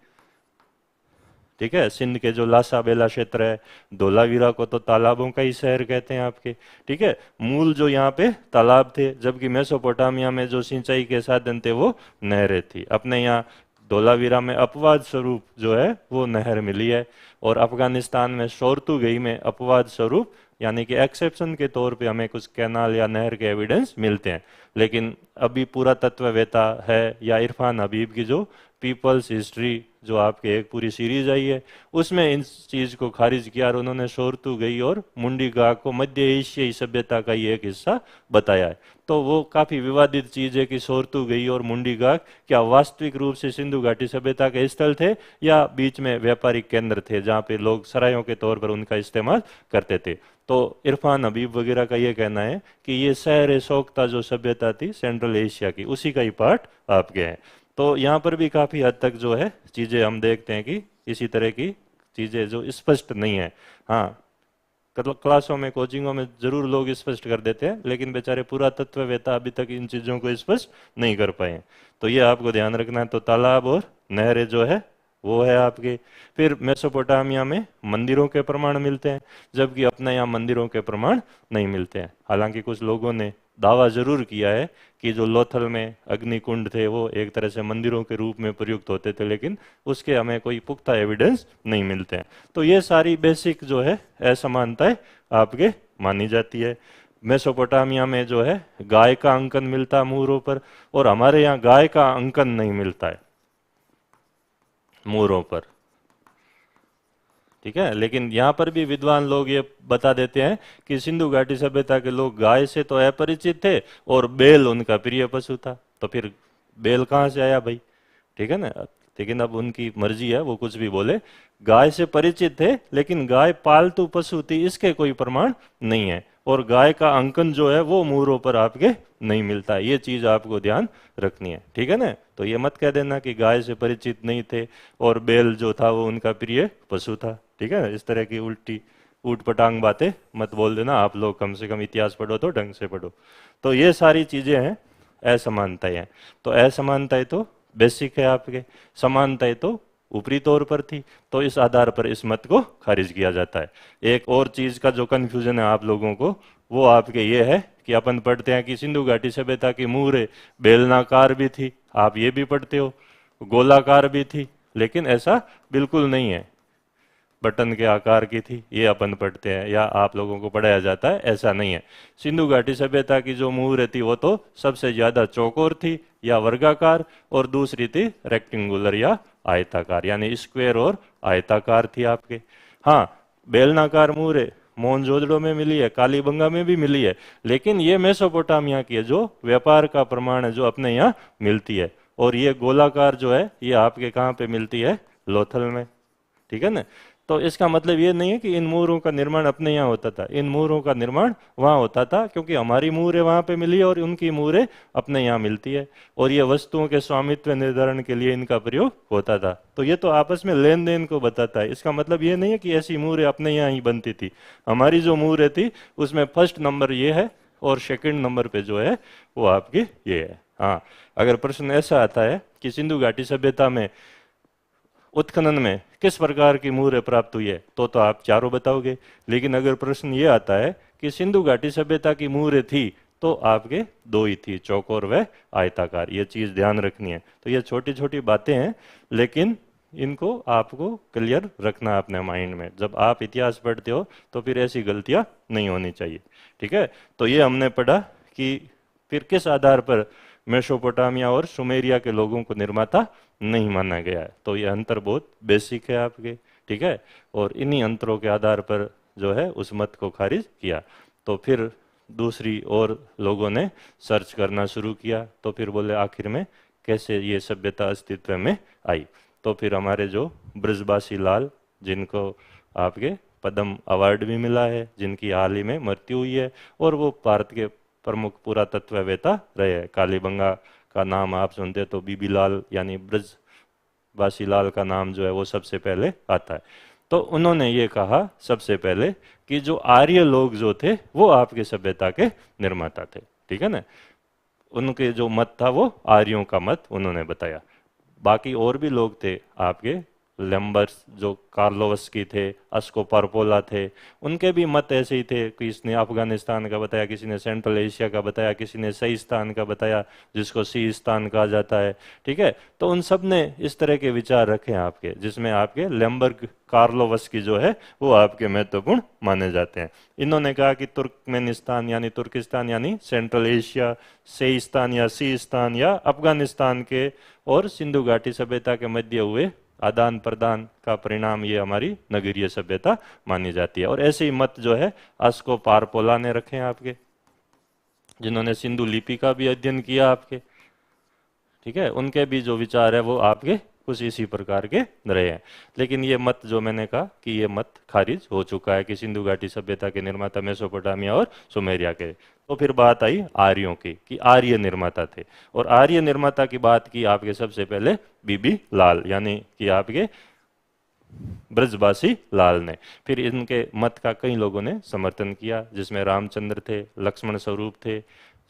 ठीक है, सिंध के जो लासा बेला क्षेत्र है, धोलावीरा को तो तालाबों का ही शहर कहते हैं आपके। ठीक है, मूल जो यहाँ पे तालाब थे, जबकि मेसोपोटामिया में जो सिंचाई के साधन थे वो नहरें थी। अपने यहाँ धोलावीरा में अपवाद स्वरूप जो है वो नहर मिली है, और अफगानिस्तान में शोरतुगई में अपवाद स्वरूप, यानी कि एक्सेप्शन के तौर पे हमें कुछ कैनाल या नहर के एविडेंस मिलते हैं। लेकिन अभी पुरातत्ववेत्ता है या इरफान हबीब की जो पीपल्स हिस्ट्री जो आपके एक पूरी सीरीज आई है, उसमें इन चीज को खारिज किया, और उन्होंने शोरतुगई और मुंडी गाह को मध्य एशियाई सभ्यता का ही एक हिस्सा बताया है। तो वो काफी विवादित चीज है कि शोरतुगई और मुंडी गाह क्या वास्तविक रूप से सिंधु घाटी सभ्यता के स्थल थे या बीच में व्यापारिक केंद्र थे जहाँ पे लोग सरायों के तौर पर उनका इस्तेमाल करते थे। तो इरफान हबीब वगैरह का ये कहना है कि ये शहर शौकता जो सभ्यता थी सेंट्रल एशिया की, उसी का ही पार्ट आपके हैं। तो यहाँ पर भी काफी हद तक जो है चीजें हम देखते हैं कि इसी तरह की चीजें जो स्पष्ट नहीं है। हाँ, क्लासों में, कोचिंगों में जरूर लोग स्पष्ट कर देते हैं, लेकिन बेचारे पुरातत्ववेत्ता अभी तक इन चीजों को स्पष्ट नहीं कर पाए। तो ये आपको ध्यान रखना है। तो तालाब और नहरें जो है वो है आपके। फिर मेसोपोटामिया में मंदिरों के प्रमाण मिलते हैं, जबकि अपने यहाँ मंदिरों के प्रमाण नहीं मिलते हैं। हालांकि कुछ लोगों ने दावा जरूर किया है कि जो लोथल में अग्निकुंड थे वो एक तरह से मंदिरों के रूप में प्रयुक्त होते थे, लेकिन उसके हमें कोई पुख्ता एविडेंस नहीं मिलते हैं। तो ये सारी बेसिक जो है असमानताएं आपके मानी जाती है। मेसोपोटामिया में जो है गाय का अंकन मिलता है मोहरों पर, और हमारे यहाँ गाय का अंकन नहीं मिलता है मोहरों पर। ठीक है, लेकिन यहाँ पर भी विद्वान लोग ये बता देते हैं कि सिंधु घाटी सभ्यता के लोग गाय से तो अपरिचित थे, और बैल उनका प्रिय पशु था। तो फिर बैल कहाँ से आया भाई? ठीक है ना, लेकिन अब उनकी मर्जी है, वो कुछ भी बोले। गाय से परिचित थे, लेकिन गाय पालतू पशु थी इसके कोई प्रमाण नहीं है। और गाय का अंकन जो है वो मूरों पर आपके नहीं मिलता है। ये चीज आपको ध्यान रखनी है, ठीक है ना। तो ये मत कह देना कि गाय से परिचित नहीं थे और बैल जो था वो उनका प्रिय पशु था, ठीक है। इस तरह की उल्टी ऊट पटांग बातें मत बोल देना। आप लोग कम से कम इतिहास पढ़ो तो ढंग से पढ़ो। तो ये सारी चीजें हैं असमानताएं हैं। तो असमानताएं तो बेसिक है आपके, समानताएं तो ऊपरी तौर पर थी। तो इस आधार पर इस मत को खारिज किया जाता है। एक और चीज का जो कंफ्यूजन है आप लोगों को, वो आपके ये है कि अपन पढ़ते हैं कि सिंधु घाटी सभ्यता की मूरें बेलनाकार भी थी, आप ये भी पढ़ते हो, गोलाकार भी थी, लेकिन ऐसा बिल्कुल नहीं है। बटन के आकार की थी, ये अपन पढ़ते हैं या आप लोगों को पढ़ाया जाता है, ऐसा नहीं है। सिंधु घाटी सभ्यता की जो मूर्त थी वो तो सबसे ज्यादा चौकोर थी या वर्गाकार, और दूसरी थी रेक्टेंगुलर या आयताकार, यानी स्क्वायर और आयताकार थी आपके। हाँ, बेलनाकार मूर्त मोहनजोदड़ो में मिली है, कालीबंगा में भी मिली है, लेकिन ये मेसोपोटामिया की है, जो व्यापार का प्रमाण है, जो अपने यहाँ मिलती है। और ये गोलाकार जो है ये आपके कहाँ पे मिलती है? लोथल में, ठीक है ना। तो इसका मतलब ये नहीं है कि इन मूरों का निर्माण अपने यहाँ होता था, इन मूरों का निर्माण वहाँ होता था, क्योंकि हमारी मूरें वहाँ पे मिली है और उनकी मूरें अपने यहाँ मिलती है, और ये वस्तुओं के स्वामित्व निर्धारण के लिए इनका प्रयोग होता था। तो ये तो आपस में लेन देन को बताता है। इसका मतलब ये नहीं है कि ऐसी मूरें अपने यहाँ ही बनती थी। हमारी जो मूरें थी उसमें फर्स्ट नंबर ये है और सेकंड नंबर पे जो है वो आपकी ये है। हाँ, अगर प्रश्न ऐसा आता है कि सिंधु घाटी सभ्यता में उत्खनन में किस प्रकार की मूर्य प्राप्त हुई है, तो आप चारों बताओगे। लेकिन अगर प्रश्न ये आता है कि सिंधु घाटी सभ्यता की मूर्य थी, तो आपके दो ही थी, चौकोर व आयताकार। ये चीज ध्यान रखनी है। तो ये छोटी छोटी बातें हैं, लेकिन इनको आपको क्लियर रखना अपने माइंड में। जब आप इतिहास पढ़ते हो तो फिर ऐसी गलतियां नहीं होनी चाहिए, ठीक है। तो ये हमने पढ़ा कि फिर किस आधार पर मेसोपोटामिया और सुमेरिया के लोगों को निर्माता नहीं माना गया है। तो ये अंतर बहुत बेसिक है आपके, ठीक है। और इन्हीं अंतरों के आधार पर जो है उस मत को खारिज किया। तो फिर दूसरी और लोगों ने सर्च करना शुरू किया। तो फिर बोले आखिर में कैसे ये सभ्यता अस्तित्व में आई। तो फिर हमारे जो ब्रजबासी लाल, जिनको आपके पद्म अवार्ड भी मिला है, जिनकी हाल ही में मृत्यु हुई है, और वो भारत के प्रमुख पुरातत्ववेत्ता रहे हैं। कालीबंगा का नाम आप सुनते तो बीबी लाल यानी ब्रजबासी लाल का नाम जो है वो सबसे पहले आता है। तो उन्होंने ये कहा सबसे पहले कि जो आर्य लोग जो थे वो आपके सभ्यता के निर्माता थे, ठीक है ना। उनके जो मत था वो आर्यों का मत उन्होंने बताया। बाकी और भी लोग थे आपके, लेम्बर्स जो कार्लोवस्की थे, अस्कोपारपोला थे, उनके भी मत ऐसे ही थे। किसी ने अफगानिस्तान का बताया, किसी ने सेंट्रल एशिया का बताया, किसी ने सईस्तान का बताया, जिसको सीस्तान कहा जाता है, ठीक है। तो उन सब ने इस तरह के विचार रखे आपके, जिसमें आपके लेम्बर्ग कार्लोवस्की जो है वो आपके महत्वपूर्ण माने जाते हैं। इन्होंने कहा कि तुर्कमेनिस्तान यानी तुर्किस्तान यानी सेंट्रल एशिया, सईस्तान या सीस्तान या अफगानिस्तान के और सिंधु घाटी सभ्यता के मध्य हुए आदान प्रदान का परिणाम ये हमारी नगरीय सभ्यता मानी जाती है। और ऐसे ही मत जो है अस्कोपारपोला ने रखे हैं आपके, जिन्होंने सिंधु लिपि का भी अध्ययन किया आपके, ठीक है। उनके भी जो विचार है वो आपके कुछ इसी प्रकार के रहे हैं। लेकिन ये मत जो मैंने कहा कि ये मत खारिज हो चुका है कि सिंधु घाटी सभ्यता के निर्माता मेसोपोटामिया और सुमेरिया के। तो फिर बात आई आर्यों की कि आर्य निर्माता थे। और आर्य निर्माता की बात की आपके सबसे पहले बीबी लाल यानी कि आपके ब्रजबासी लाल ने। फिर इनके मत का कई लोगों ने समर्थन किया, जिसमें रामचंद्र थे, लक्ष्मण स्वरूप थे,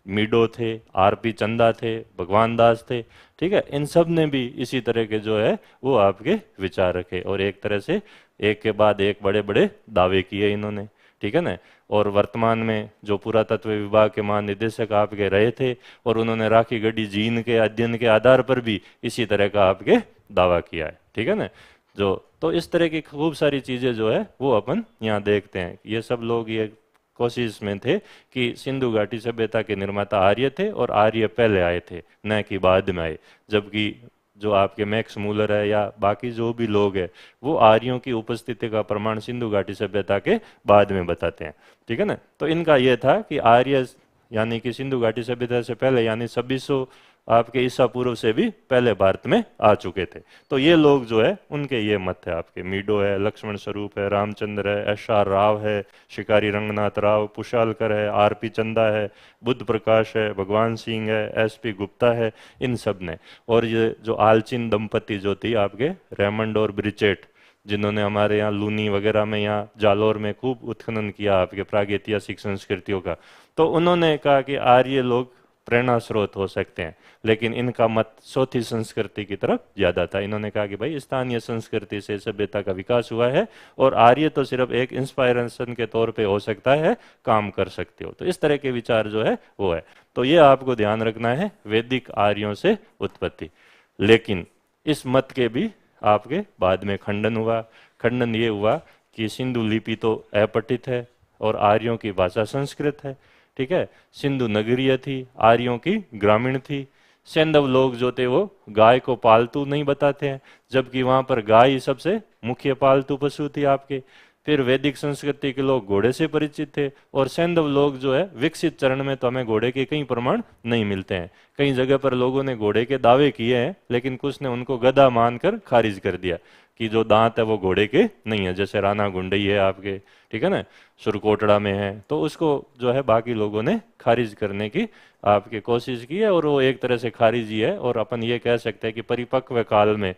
मीडो थे, आरपी चंदा थे, भगवान दास थे, ठीक है। इन सब ने भी इसी तरह के जो है वो आपके विचार रखे और एक तरह से एक के बाद एक बड़े बड़े दावे किए इन्होंने, ठीक है ना। और वर्तमान में जो पुरातत्व विभाग के महानिदेशक आपके रहे थे, और उन्होंने राखी गढ़ी जीन के अध्ययन के आधार पर भी इसी तरह का आपके दावा किया है, ठीक है ना। जो तो इस तरह की खूब सारी चीजें जो है वो अपन यहाँ देखते हैं। ये सब लोग ये कोशिश में थे कि सिंधु घाटी सभ्यता के निर्माता आर्य थे और आर्य पहले आए थे, न कि बाद में आए। जबकि जो आपके मैक्स मूलर है या बाकी जो भी लोग हैं वो आर्यों की उपस्थिति का प्रमाण सिंधु घाटी सभ्यता के बाद में बताते हैं, ठीक है ना। तो इनका यह था कि आर्य यानी कि सिंधु घाटी सभ्यता से पहले यानी 2600 आपके ईसा पूर्व से भी पहले भारत में आ चुके थे। तो ये लोग जो है उनके ये मत है आपके, मीडो है, लक्ष्मण स्वरूप है, रामचंद्र है, एस.आर. राव है, शिकारी रंगनाथ राव, पुशालकर है, आर.पी. चंदा है, बुद्ध प्रकाश है, भगवान सिंह है, एस.पी. गुप्ता है, इन सब ने। और ये जो आलचिन दंपति जो थी आपके, रेमंड और ब्रिचेट, जिन्होंने हमारे यहाँ लूनी वगैरह में, यहाँ जालोर में खूब उत्खनन किया आपके प्रागैतिहासिक संस्कृतियों का, तो उन्होंने कहा कि आर्य लोग प्रेरणा स्रोत हो सकते हैं, लेकिन इनका मत चौथी संस्कृति की तरफ ज्यादा था। इन्होंने कहा कि भाई स्थानीय संस्कृति से सभ्यता का विकास हुआ है और आर्य तो सिर्फ एक इंस्पायरेशन के तौर पे हो सकता है, काम कर सकते हो। तो इस तरह के विचार जो है वो है। तो ये आपको ध्यान रखना है, वैदिक आर्यों से उत्पत्ति। लेकिन इस मत के भी आपके बाद में खंडन हुआ। खंडन ये हुआ कि सिंधु लिपि तो अपठित है और आर्यों की भाषा संस्कृत है, ठीक है। सिंधु नगरीय थी, आर्यों की ग्रामीण थी। सैंधव लोग जो थे वो गाय को पालतू नहीं बताते हैं, जबकि वहां पर गाय सबसे मुख्य पालतू पशु थी आपके। फिर वैदिक संस्कृति के लोग घोड़े से परिचित थे, और सैंधव लोग जो है विकसित चरण में तो हमें घोड़े के कई प्रमाण नहीं मिलते हैं। कई जगह पर लोगों ने घोड़े के दावे किए हैं, लेकिन कुछ ने उनको गधा मानकर खारिज कर दिया कि जो दांत है वो घोड़े के नहीं है। जैसे राणा गुंडई है आपके, ठीक है ना, सुरकोटड़ा में है, तो उसको जो है बाकी लोगों ने खारिज करने की आपके कोशिश की है, और वो एक तरह से खारिज ही है। और अपन ये कह सकते हैं कि परिपक्व काल में,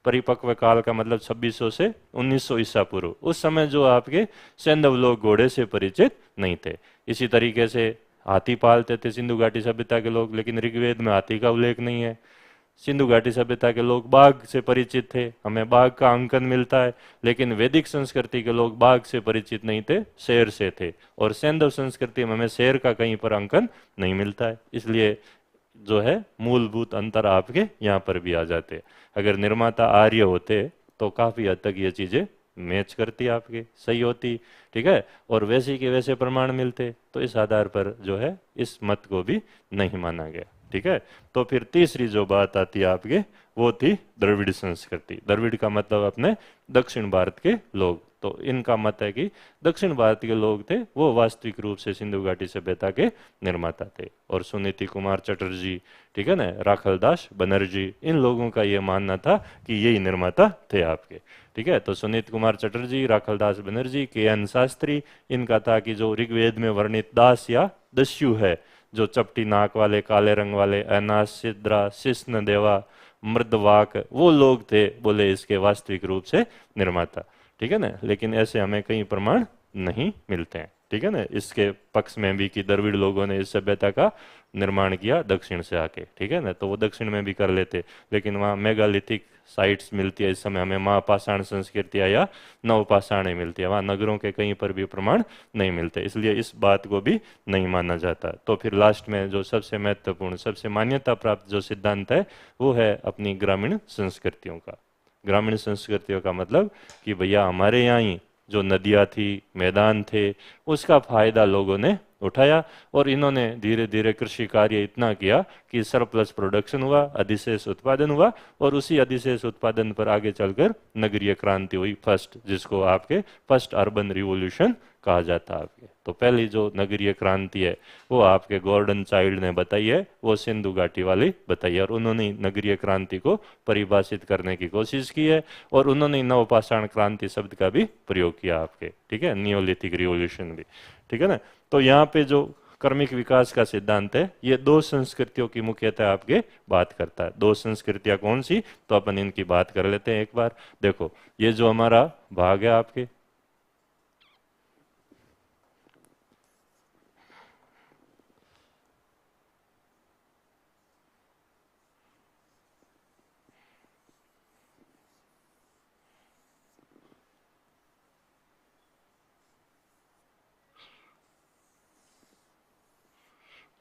परिपक्व काल का मतलब 2600 से 1900 ईसा पूर्व, उस समय जो आपके सैंधव लोग घोड़े से परिचित नहीं थे। इसी तरीके से हाथी पालते थे सिंधु घाटी सभ्यता के लोग, लेकिन ऋग्वेद में हाथी का उल्लेख नहीं है। सिंधु घाटी सभ्यता के लोग बाघ से परिचित थे, हमें बाघ का अंकन मिलता है, लेकिन वैदिक संस्कृति के लोग बाघ से परिचित नहीं थे, शेर से थे। और सैंधव संस्कृति में हमें शेर का कहीं पर अंकन नहीं मिलता है। इसलिए जो है मूलभूत अंतर आपके यहाँ पर भी आ जाते। अगर निर्माता आर्य होते तो काफी हद तक ये चीजें मैच करती, आपके सही होती, ठीक है, और वैसे के वैसे प्रमाण मिलते। तो इस आधार पर जो है इस मत को भी नहीं माना गया, ठीक है। तो फिर तीसरी जो बात आती है आपके, वो थी द्रविड़ संस्कृति। द्रविड़ का मतलब अपने दक्षिण भारत के लोग। तो इनका मत है कि दक्षिण भारत के लोग थे वो वास्तविक रूप से सिंधु घाटी सभ्यता के निर्माता थे। और सुनीति कुमार चटर्जी, ठीक है ना, राखलदास बनर्जी, इन लोगों का ये मानना था कि यही निर्माता थे आपके, ठीक है। तो सुनीत कुमार चटर्जी, राखलदास बनर्जी, के.एन. शास्त्री, इनका था कि जो ऋग्वेद में वर्णित दास या दस्यु है, जो चपटी नाक वाले, काले रंग वाले, अनास, सिद्रा, शिष्ण देवा, मृदवाक, वो लोग थे बोले इसके वास्तविक रूप से निर्माता, ठीक है ना। लेकिन ऐसे हमें कई प्रमाण नहीं मिलते हैं, ठीक है ना, इसके पक्ष में भी कि द्रविड़ लोगों ने इस सभ्यता का निर्माण किया दक्षिण से आके, ठीक है ना। तो वो दक्षिण में भी कर लेते, लेकिन वहाँ मेगालिथिक साइट्स मिलती है इस समय हमें, महापाषाण संस्कृतियाँ या नवपाषाण मिलती है, वहाँ नगरों के कहीं पर भी प्रमाण नहीं मिलते, इसलिए इस बात को भी नहीं माना जाता। तो फिर लास्ट में जो सबसे महत्वपूर्ण, सबसे मान्यता प्राप्त जो सिद्धांत है वो है अपनी ग्रामीण संस्कृतियों का। ग्रामीण संस्कृतियों का मतलब कि भैया हमारे यहाँ ही जो नदियाँ थी, मैदान थे, उसका फायदा लोगों ने उठाया, और इन्होंने धीरे धीरे कृषि कार्य इतना किया कि सरप्लस प्रोडक्शन हुआ, अधिशेष उत्पादन हुआ, और उसी अधिशेष उत्पादन पर आगे चलकर नगरीय क्रांति हुई फर्स्ट, जिसको आपके फर्स्ट अर्बन रिवॉल्यूशन कहा जाता है आपके। तो पहली जो नगरीय क्रांति है वो आपके गॉर्डन चाइल्ड ने बताई है, वो सिंधु घाटी वाली बताई है, और उन्होंने नगरीय क्रांति को परिभाषित करने की कोशिश की है, और उन्होंने नवपाषाण क्रांति शब्द का भी प्रयोग किया आपके, ठीक है, नियोलिथिक रिवॉल्यूशन भी, ठीक है ना। तो यहाँ पे जो क्रमिक विकास का सिद्धांत है ये दो संस्कृतियों की मुख्यतः आपके बात करता है। दो संस्कृतियां कौन सी, तो अपन इनकी बात कर लेते हैं एक बार। देखो ये जो हमारा भाग है आपके,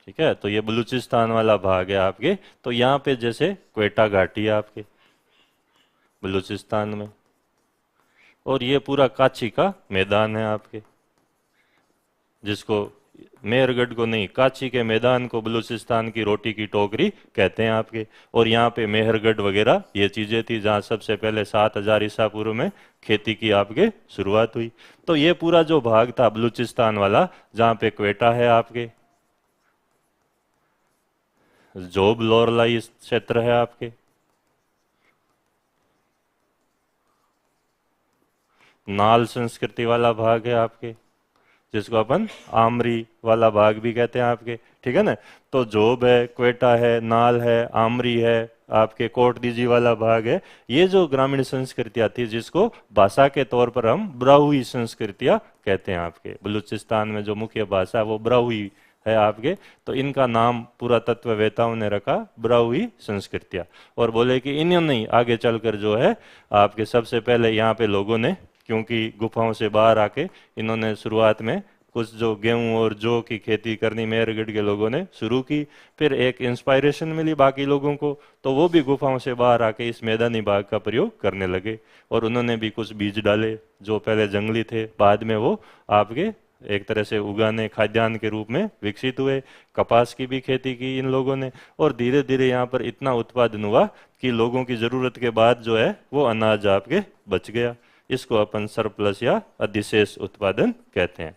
ठीक है, तो ये बलूचिस्तान वाला भाग है आपके। तो यहाँ पे जैसे क्वेटा घाटी है आपके बलूचिस्तान में, और ये पूरा काची का मैदान है आपके, जिसको मेहरगढ़ को नहीं, काची के मैदान को बलूचिस्तान की रोटी की टोकरी कहते हैं आपके। और यहाँ पे मेहरगढ़ वगैरह ये चीजें थी जहाँ सबसे पहले 7000 ईसा पूर्व में खेती की आपके शुरुआत हुई। तो ये पूरा जो भाग था बलूचिस्तान वाला, जहाँ पे क्वेटा है आपके, जोब लोरलाई क्षेत्र है आपके, नाल संस्कृति वाला भाग है आपके, जिसको अपन आमरी वाला भाग भी कहते हैं आपके, ठीक है ना। तो जोब है, क्वेटा है, नाल है, आमरी है, आपके कोट दीजी वाला भाग है। ये जो ग्रामीण संस्कृतियां थी, जिसको भाषा के तौर पर हम ब्राहुई संस्कृतियां कहते हैं आपके, बलूचिस्तान में जो मुख्य भाषा है वो ब्राहुई है आपके। तो इनका नाम पुरातत्ववेताओं ने रखा ब्राहुई संस्कृतियां, और बोले कि इन्होंने ही आगे चलकर जो है आपके सबसे पहले यहाँ पे लोगों ने, क्योंकि गुफाओं से बाहर आके इन्होंने शुरुआत में कुछ जो गेहूं और जौ की खेती करनी मेहरगढ़ के लोगों ने शुरू की, फिर एक इंस्पायरेशन मिली बाकी लोगों को, तो वो भी गुफाओं से बाहर आके इस मैदानी भाग का प्रयोग करने लगे, और उन्होंने भी कुछ बीज डाले जो पहले जंगली थे, बाद में वो आपके एक तरह से उगाने खाद्यान्न के रूप में विकसित हुए। कपास की भी खेती की इन लोगों ने, और धीरे धीरे यहाँ पर इतना उत्पादन हुआ कि लोगों की जरूरत के बाद जो है वो अनाज आपके बच गया। इसको अपन सरप्लस या अधिशेष उत्पादन कहते हैं।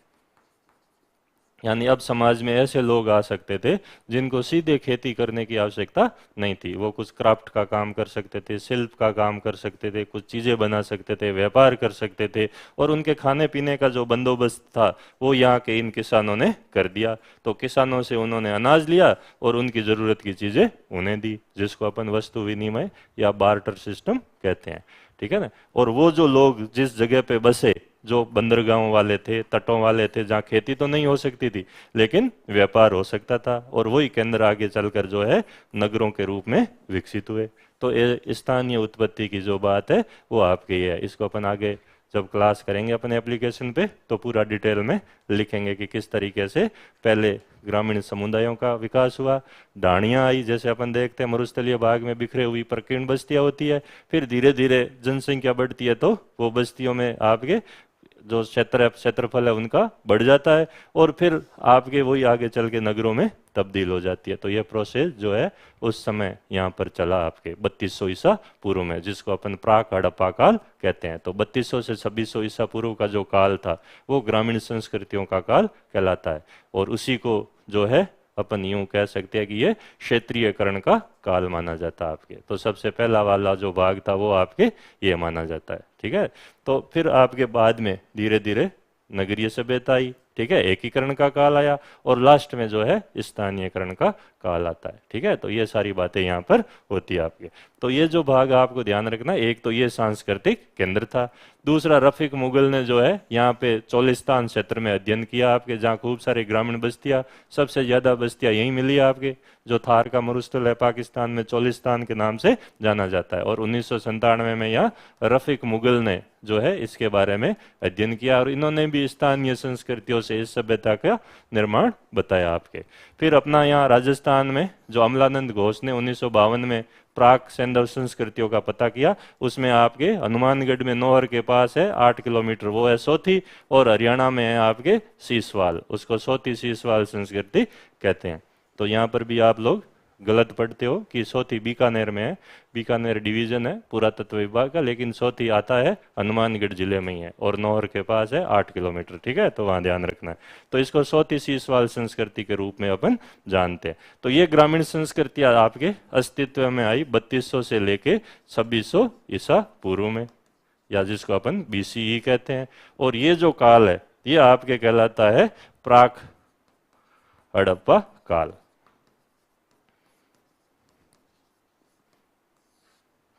यानी अब समाज में ऐसे लोग आ सकते थे जिनको सीधे खेती करने की आवश्यकता नहीं थी, वो कुछ क्राफ्ट का काम कर सकते थे, शिल्प का काम कर सकते थे, कुछ चीजें बना सकते थे, व्यापार कर सकते थे, और उनके खाने पीने का जो बंदोबस्त था वो यहाँ के इन किसानों ने कर दिया। तो किसानों से उन्होंने अनाज लिया और उनकी जरूरत की चीजें उन्हें दी, जिसको अपन वस्तु विनिमय या बार्टर सिस्टम कहते हैं, ठीक है ना। और वो जो लोग जिस जगह पे बसे, जो बंदरगाहों वाले थे, तटों वाले थे, जहाँ खेती तो नहीं हो सकती थी लेकिन व्यापार हो सकता था, और वही केंद्र आगे चलकर जो है नगरों के रूप में विकसित हुए। तो ये स्थानीय उत्पत्ति की जो बात है वो आपकी है। इसको अपन आगे जब क्लास करेंगे अपने एप्लीकेशन पे तो पूरा डिटेल में लिखेंगे कि किस तरीके से पहले ग्रामीण समुदायों का विकास हुआ, ढाणियाँ आई, जैसे अपन देखते हैं मरुस्थलीय भाग में बिखरे हुई प्रकीर्ण बस्तियां होती है, फिर धीरे धीरे जनसंख्या बढ़ती है तो वो बस्तियों में आपके जो क्षेत्रफल है उनका बढ़ जाता है, और फिर आपके वही आगे चल के नगरों में तब्दील हो जाती है। तो ये प्रोसेस जो है उस समय यहाँ पर चला आपके 3200 ईसा पूर्व में, जिसको अपन प्राक हड़प्पा काल कहते हैं। तो 3200 से 2600 ईसा पूर्व का जो काल था वो ग्रामीण संस्कृतियों का काल कहलाता है, और उसी को जो है अपन यूं कह सकते हैं कि ये क्षेत्रीयकरण का काल माना जाता है आपके। तो सबसे पहला वाला जो भाग था वो आपके ये माना जाता है, ठीक है। तो फिर आपके बाद में धीरे धीरे नगरीय सभ्यता आई, ठीक है, एकीकरण का काल आया, और लास्ट में जो है स्थानीयकरण का काल आता है, ठीक है। तो ये सारी बातें यहाँ पर होती है आपके। तो ये जो भाग आपको ध्यान रखना, एक तो ये सांस्कृतिक केंद्र था, दूसरा रफीक मुगल ने जो है यहाँ पे चोलिस्तान क्षेत्र में अध्ययन किया आपके, जहाँ खूब सारी ग्रामीण बस्तियाँ, सबसे ज्यादा बस्तियाँ यहीं मिली आपके, जो थार का मरुस्थल है पाकिस्तान में, चोलिस्तान के नाम से जाना जाता है। और 1997 में यहाँ रफीक मुगल ने जो है इसके बारे में अध्ययन किया, और इन्होंने भी स्थानीय संस्कृतियों से इस सभ्यता का निर्माण बताया आपके। फिर अपना यहाँ राजस्थान में जो अमलानंद घोष ने 1952 में प्राक सैंधव संस्कृतियों का पता किया, उसमें आपके हनुमानगढ़ में नौहर के पास है 8 किलोमीटर, वो है सोथी, और हरियाणा में है आपके सीसवाल, उसको सोथी सीसवाल संस्कृति कहते हैं। तो यहाँ पर भी आप लोग गलत पढ़ते हो कि सोथी बीकानेर में है, बीकानेर डिवीजन है पुरातत्व विभाग का, लेकिन सोथी आता है हनुमानगढ़ जिले में ही है, और नौहर के पास है 8 किलोमीटर, ठीक है। तो वहाँ ध्यान रखना है। तो इसको सोथी सीसवाल संस्कृति के रूप में अपन जानते हैं। तो ये ग्रामीण संस्कृतियाँ आपके अस्तित्व में आई 3200 से लेके 2600 ईसा पूर्व में, या जिसको अपन BCE कहते हैं। और ये जो काल है ये आपके कहलाता है प्राक हड़प्पा काल,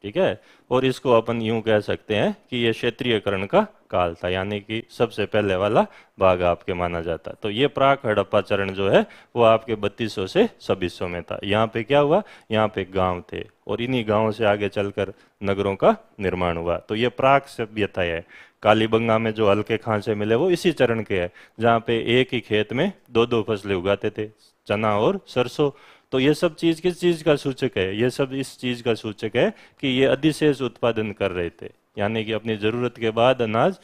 ठीक है। और इसको अपन यूं कह सकते हैं कि ये क्षेत्रीयकरण का काल था, यानी कि सबसे पहले वाला भाग आपके माना जाता है। तो ये प्राक हड़प्पा चरण जो है वो आपके 3200 से 2600 में था। यहाँ पे क्या हुआ, यहाँ पे गांव थे, और इन्हीं गांवों से आगे चलकर नगरों का निर्माण हुआ। तो ये प्राक सभ्यता है। कालीबंगा में जो हल्के खांचे मिले वो इसी चरण के हैं, जहाँ पे एक ही खेत में दो दो फसलें उगाते थे, चना और सरसों। तो ये सब चीज किस चीज का सूचक है, ये सब इस चीज का सूचक है कि ये अधिशेष उत्पादन कर रहे थे, यानी कि अपनी जरूरत के बाद अनाज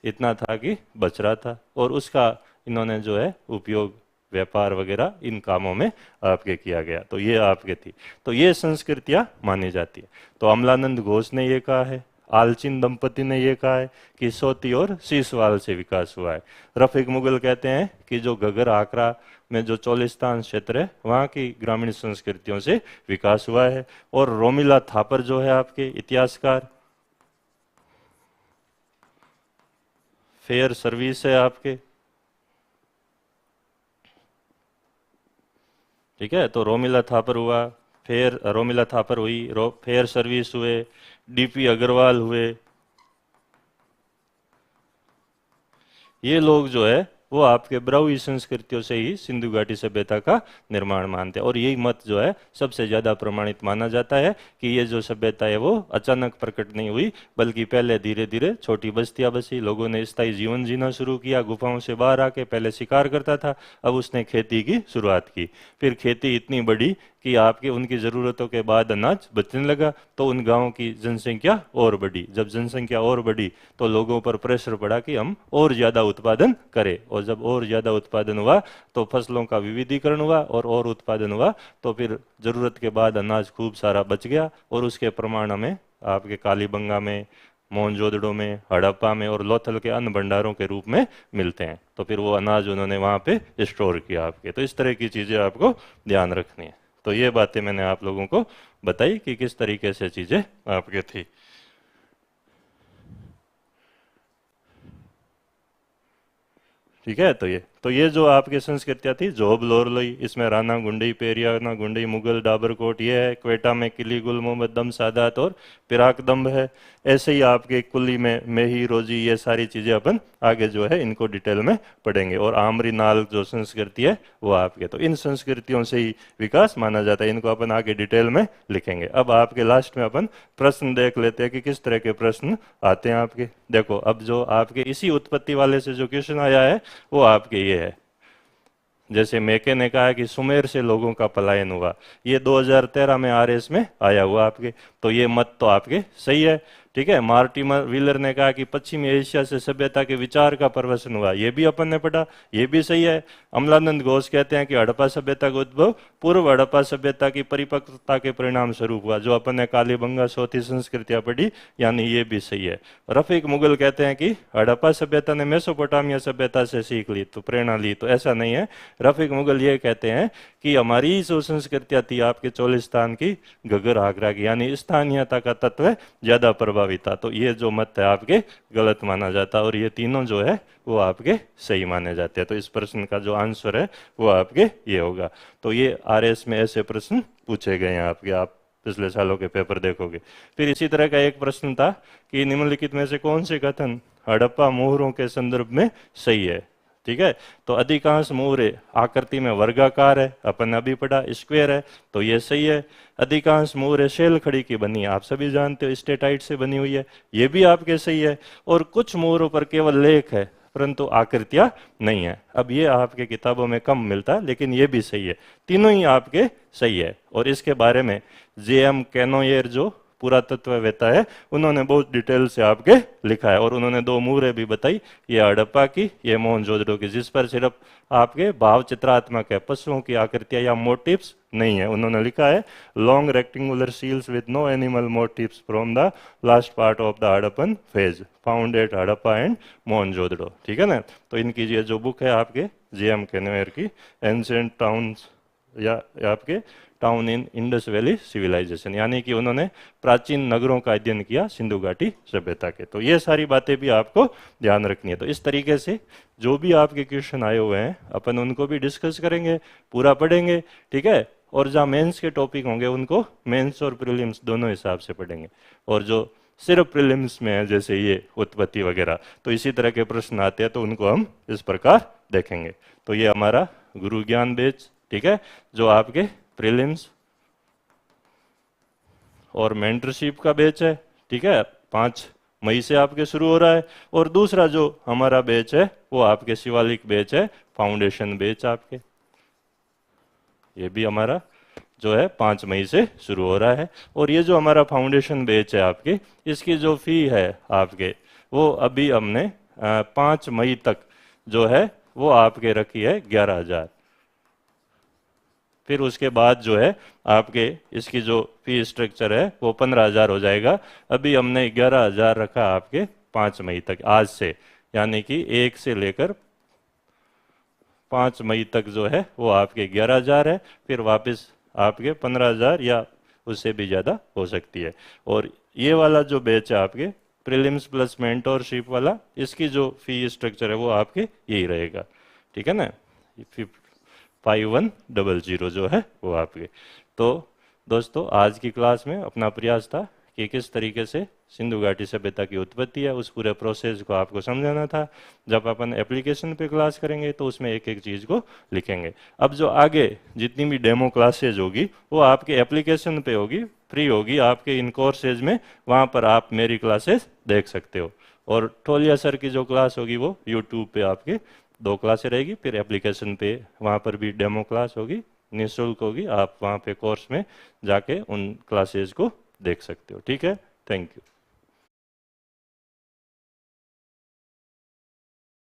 इतना था कि बच रहा था, और उसका इन्होंने जो है उपयोग व्यापार वगैरह इन कामों में आपके किया गया। तो ये आपके थी। तो ये संस्कृतियां मानी जाती है। तो अमलानंद घोष ने ये कहा है, आलचिन दंपति ने ये कहा है कि सोती और सीसवाल से विकास हुआ है। रफीक मुगल कहते हैं कि जो घग्गर आकरा में जो चोलिस्तान क्षेत्र है वहाँ की ग्रामीण संस्कृतियों से विकास हुआ है। और रोमिला थापर जो है आपके इतिहासकार, फेयर सर्विस है आपके, ठीक है। तो रोमिला थापर हुआ, रोमिला थापर हुई, फेयर सर्विस हुए, डीपी अग्रवाल हुए, ये लोग जो है वो आपके ब्राह्वी संस्कृतियों से ही सिंधु घाटी सभ्यता का निर्माण मानते हैं। और यही मत जो है सबसे ज्यादा प्रमाणित माना जाता है कि ये जो सभ्यता है वो अचानक प्रकट नहीं हुई, बल्कि पहले धीरे धीरे छोटी बस्तियां बसी, लोगों ने स्थायी जीवन जीना शुरू किया, गुफाओं से बाहर आके पहले शिकार करता था, अब उसने खेती की शुरुआत की, फिर खेती इतनी बड़ी कि आपके उनकी ज़रूरतों के बाद अनाज बचने लगा, तो उन गांवों की जनसंख्या और बढ़ी। जब जनसंख्या और बढ़ी तो लोगों पर प्रेशर पड़ा कि हम और ज़्यादा उत्पादन करें, और जब और ज़्यादा उत्पादन हुआ तो फसलों का विविधीकरण हुआ, और उत्पादन हुआ तो फिर ज़रूरत के बाद अनाज खूब सारा बच गया, और उसके प्रमाण हमें आपके कालीबंगा में, मोहनजोदड़ो में, हड़प्पा में और लोथल के अन्य भंडारों के रूप में मिलते हैं। तो फिर वो अनाज उन्होंने वहाँ पे स्टोर किया आपके। तो इस तरह की चीज़ें आपको ध्यान रखनी है। तो ये बातें मैंने आप लोगों को बताई कि किस तरीके से चीजें आपके थी। ठीक है। तो ये जो आपकी संस्कृतियां थी, जोब लोरलोई, इसमें राणा गुंडई, पेरियाना गुंडई, मुगल, डाबरकोट, ये है। क्वेटा में किली गुल मोहम्मद दम सादात और पिराक दम्ब है। ऐसे ही आपके कुली में मेही रोजी, ये सारी चीजें अपन आगे जो है इनको डिटेल में पढ़ेंगे। और आमरी नाल जो संस्कृति है वो आपके, तो इन संस्कृतियों से ही विकास माना जाता है। इनको अपन आगे डिटेल में लिखेंगे। अब आपके लास्ट में अपन प्रश्न देख लेते हैं कि किस तरह के प्रश्न आते हैं आपके। देखो, अब जो आपके इसी उत्पत्ति वाले से जो क्वेश्चन आया है वो आपके ये है। जैसे मेके ने कहा कि सुमेर से लोगों का पलायन हुआ, ये 2013 में आरएस में आया हुआ आपके। तो ये मत तो आपके सही है, ठीक है। मार्टिमर व्हीलर ने कहा कि पश्चिमी एशिया से सभ्यता के विचार का प्रवसन हुआ, ये भी अपन ने पढ़ा, ये भी सही है। अमलानंद घोष कहते हैं कि हड़प्पा सभ्यता का उद्भव पूर्व हड़प्पा सभ्यता की परिपक्वता के परिणाम स्वरूप हुआ, जो अपन ने कालीबंगा सोती संस्कृतियां पढ़ी, यानी ये भी सही है। रफीक मुगल कहते हैं कि हड़प्पा सभ्यता ने मेसोपोटामिया सभ्यता से सीख ली, तो प्रेरणा ली, तो ऐसा नहीं है। रफीक मुगल ये कहते हैं कि हमारी जो संस्कृतियां थी आपके चोलिस्तान की, घग्गर आगरा की, यानी स्थानीयता का तत्व ज्यादा प्रभावी था। तो ये जो मत है आपके गलत माना जाता है, और ये तीनों जो है वो आपके सही माने जाते हैं। तो इस प्रश्न का जो आंसर है वो आपके ये होगा। तो ये आरएस में ऐसे प्रश्न पूछे गए हैं आपके, आप पिछले सालों के पेपर देखोगे। फिर इसी तरह का एक प्रश्न था कि निम्नलिखित में से कौन से कथन हड़प्पा मोहरों के संदर्भ में सही है, ठीक है। तो अधिकांश मोहरे आकृति में वर्गाकार है, अपन ने अभी पढ़ा, स्क्वायर है, तो ये सही है। अधिकांश मोहरे शैल खड़ी की बनी है, आप सभी जानते हो स्टेटाइट से बनी हुई है, ये भी आपके सही है। और कुछ मोहरों पर केवल लेख है परंतु आकृतियां नहीं है। अब ये आपके किताबों में कम मिलता है, लेकिन ये भी सही है, तीनों ही आपके सही है। और इसके बारे में जेएम कैनोयर जो पुरातत्ववेत्ता है, उन्होंने बहुत डिटेल से आपके लिखा है, और उन्होंने दो मूरे भी बताई, ये हड़प्पा की, ये मोहनजोदड़ो की, जिस पर सिर्फ आपके भाव चित्रात्मक है, पशुओं की आकृतियां या मोटिव्स नहीं है। उन्होंने लिखा है long rectangular seals with no animal motifs from the last part of the Harappan phase found at Harappa and Mohenjodaro, ठीक है ना। तो इनकी ये जो बुक है आपके जेएम कैनोयर की, एंशिएंट टाउन्स या आपके town in Indus valley civilisation, यानी कि उन्होंने प्राचीन नगरों का अध्ययन किया सिंधु घाटी सभ्यता के। तो ये सारी बातें भी आपको ध्यान रखनी है। तो इस तरीके से जो भी आपके क्वेश्चन आए हुए हैं अपन उनको भी डिस्कस करेंगे, पूरा पढ़ेंगे, ठीक है। और जहाँ मेंस के टॉपिक होंगे उनको मेंस और प्रीलिम्स दोनों हिसाब से पढ़ेंगे। और जो सिर्फ प्रीलिम्स में है जैसे ये उत्पत्ति वगैरह, तो इसी तरह के प्रश्न आते हैं, तो उनको हम इस प्रकार देखेंगे। तो ये हमारा गुरु ज्ञान बैच, ठीक है, जो आपके प्रीलिम्स और मेंटरशिप का बैच है, ठीक है, 5 मई से आपके शुरू हो रहा है। और दूसरा जो हमारा बैच है वो आपके शिवालिक बैच है, फाउंडेशन बैच आपके, ये भी हमारा जो है 5 मई से शुरू हो रहा है। और ये जो हमारा फाउंडेशन बैच है आपके, इसकी जो फी है आपके, वो अभी हमने 5 मई तक जो है वो आपके रखी है 11,000, फिर उसके बाद जो है आपके इसकी जो फी स्ट्रक्चर है वो 15,000 हो जाएगा। अभी हमने 11,000 रखा आपके 5 मई तक आज से, यानी कि 1 से लेकर 5 मई तक जो है वो आपके 11,000 है, फिर वापस आपके 15,000 या उससे भी ज़्यादा हो सकती है। और ये वाला जो बैच है आपके प्रीलिम्स प्लस मेंटोरशिप वाला, इसकी जो फी स्ट्रक्चर है वो आपके यही रहेगा, ठीक है ना, 5100 जो है वो आपके। तो दोस्तों आज की क्लास में अपना प्रयास था कि किस तरीके से सिंधु घाटी सभ्यता की उत्पत्ति है उस पूरे प्रोसेस को आपको समझाना था। जब अपन एप्लीकेशन पे क्लास करेंगे तो उसमें एक एक चीज़ को लिखेंगे। अब जो आगे जितनी भी डेमो क्लासेज होगी वो आपके एप्लीकेशन पे होगी, फ्री होगी आपके इन कोर्सेज में, वहाँ पर आप मेरी क्लासेस देख सकते हो। और ठोलिया सर की जो क्लास होगी वो यूट्यूब पे आपके 2 क्लासें रहेगी, फिर एप्लीकेशन पे वहाँ पर भी डेमो क्लास होगी, निःशुल्क होगी, आप वहाँ पे कोर्स में जाके उन क्लासेस को देख सकते हो। ठीक है, थैंक यू।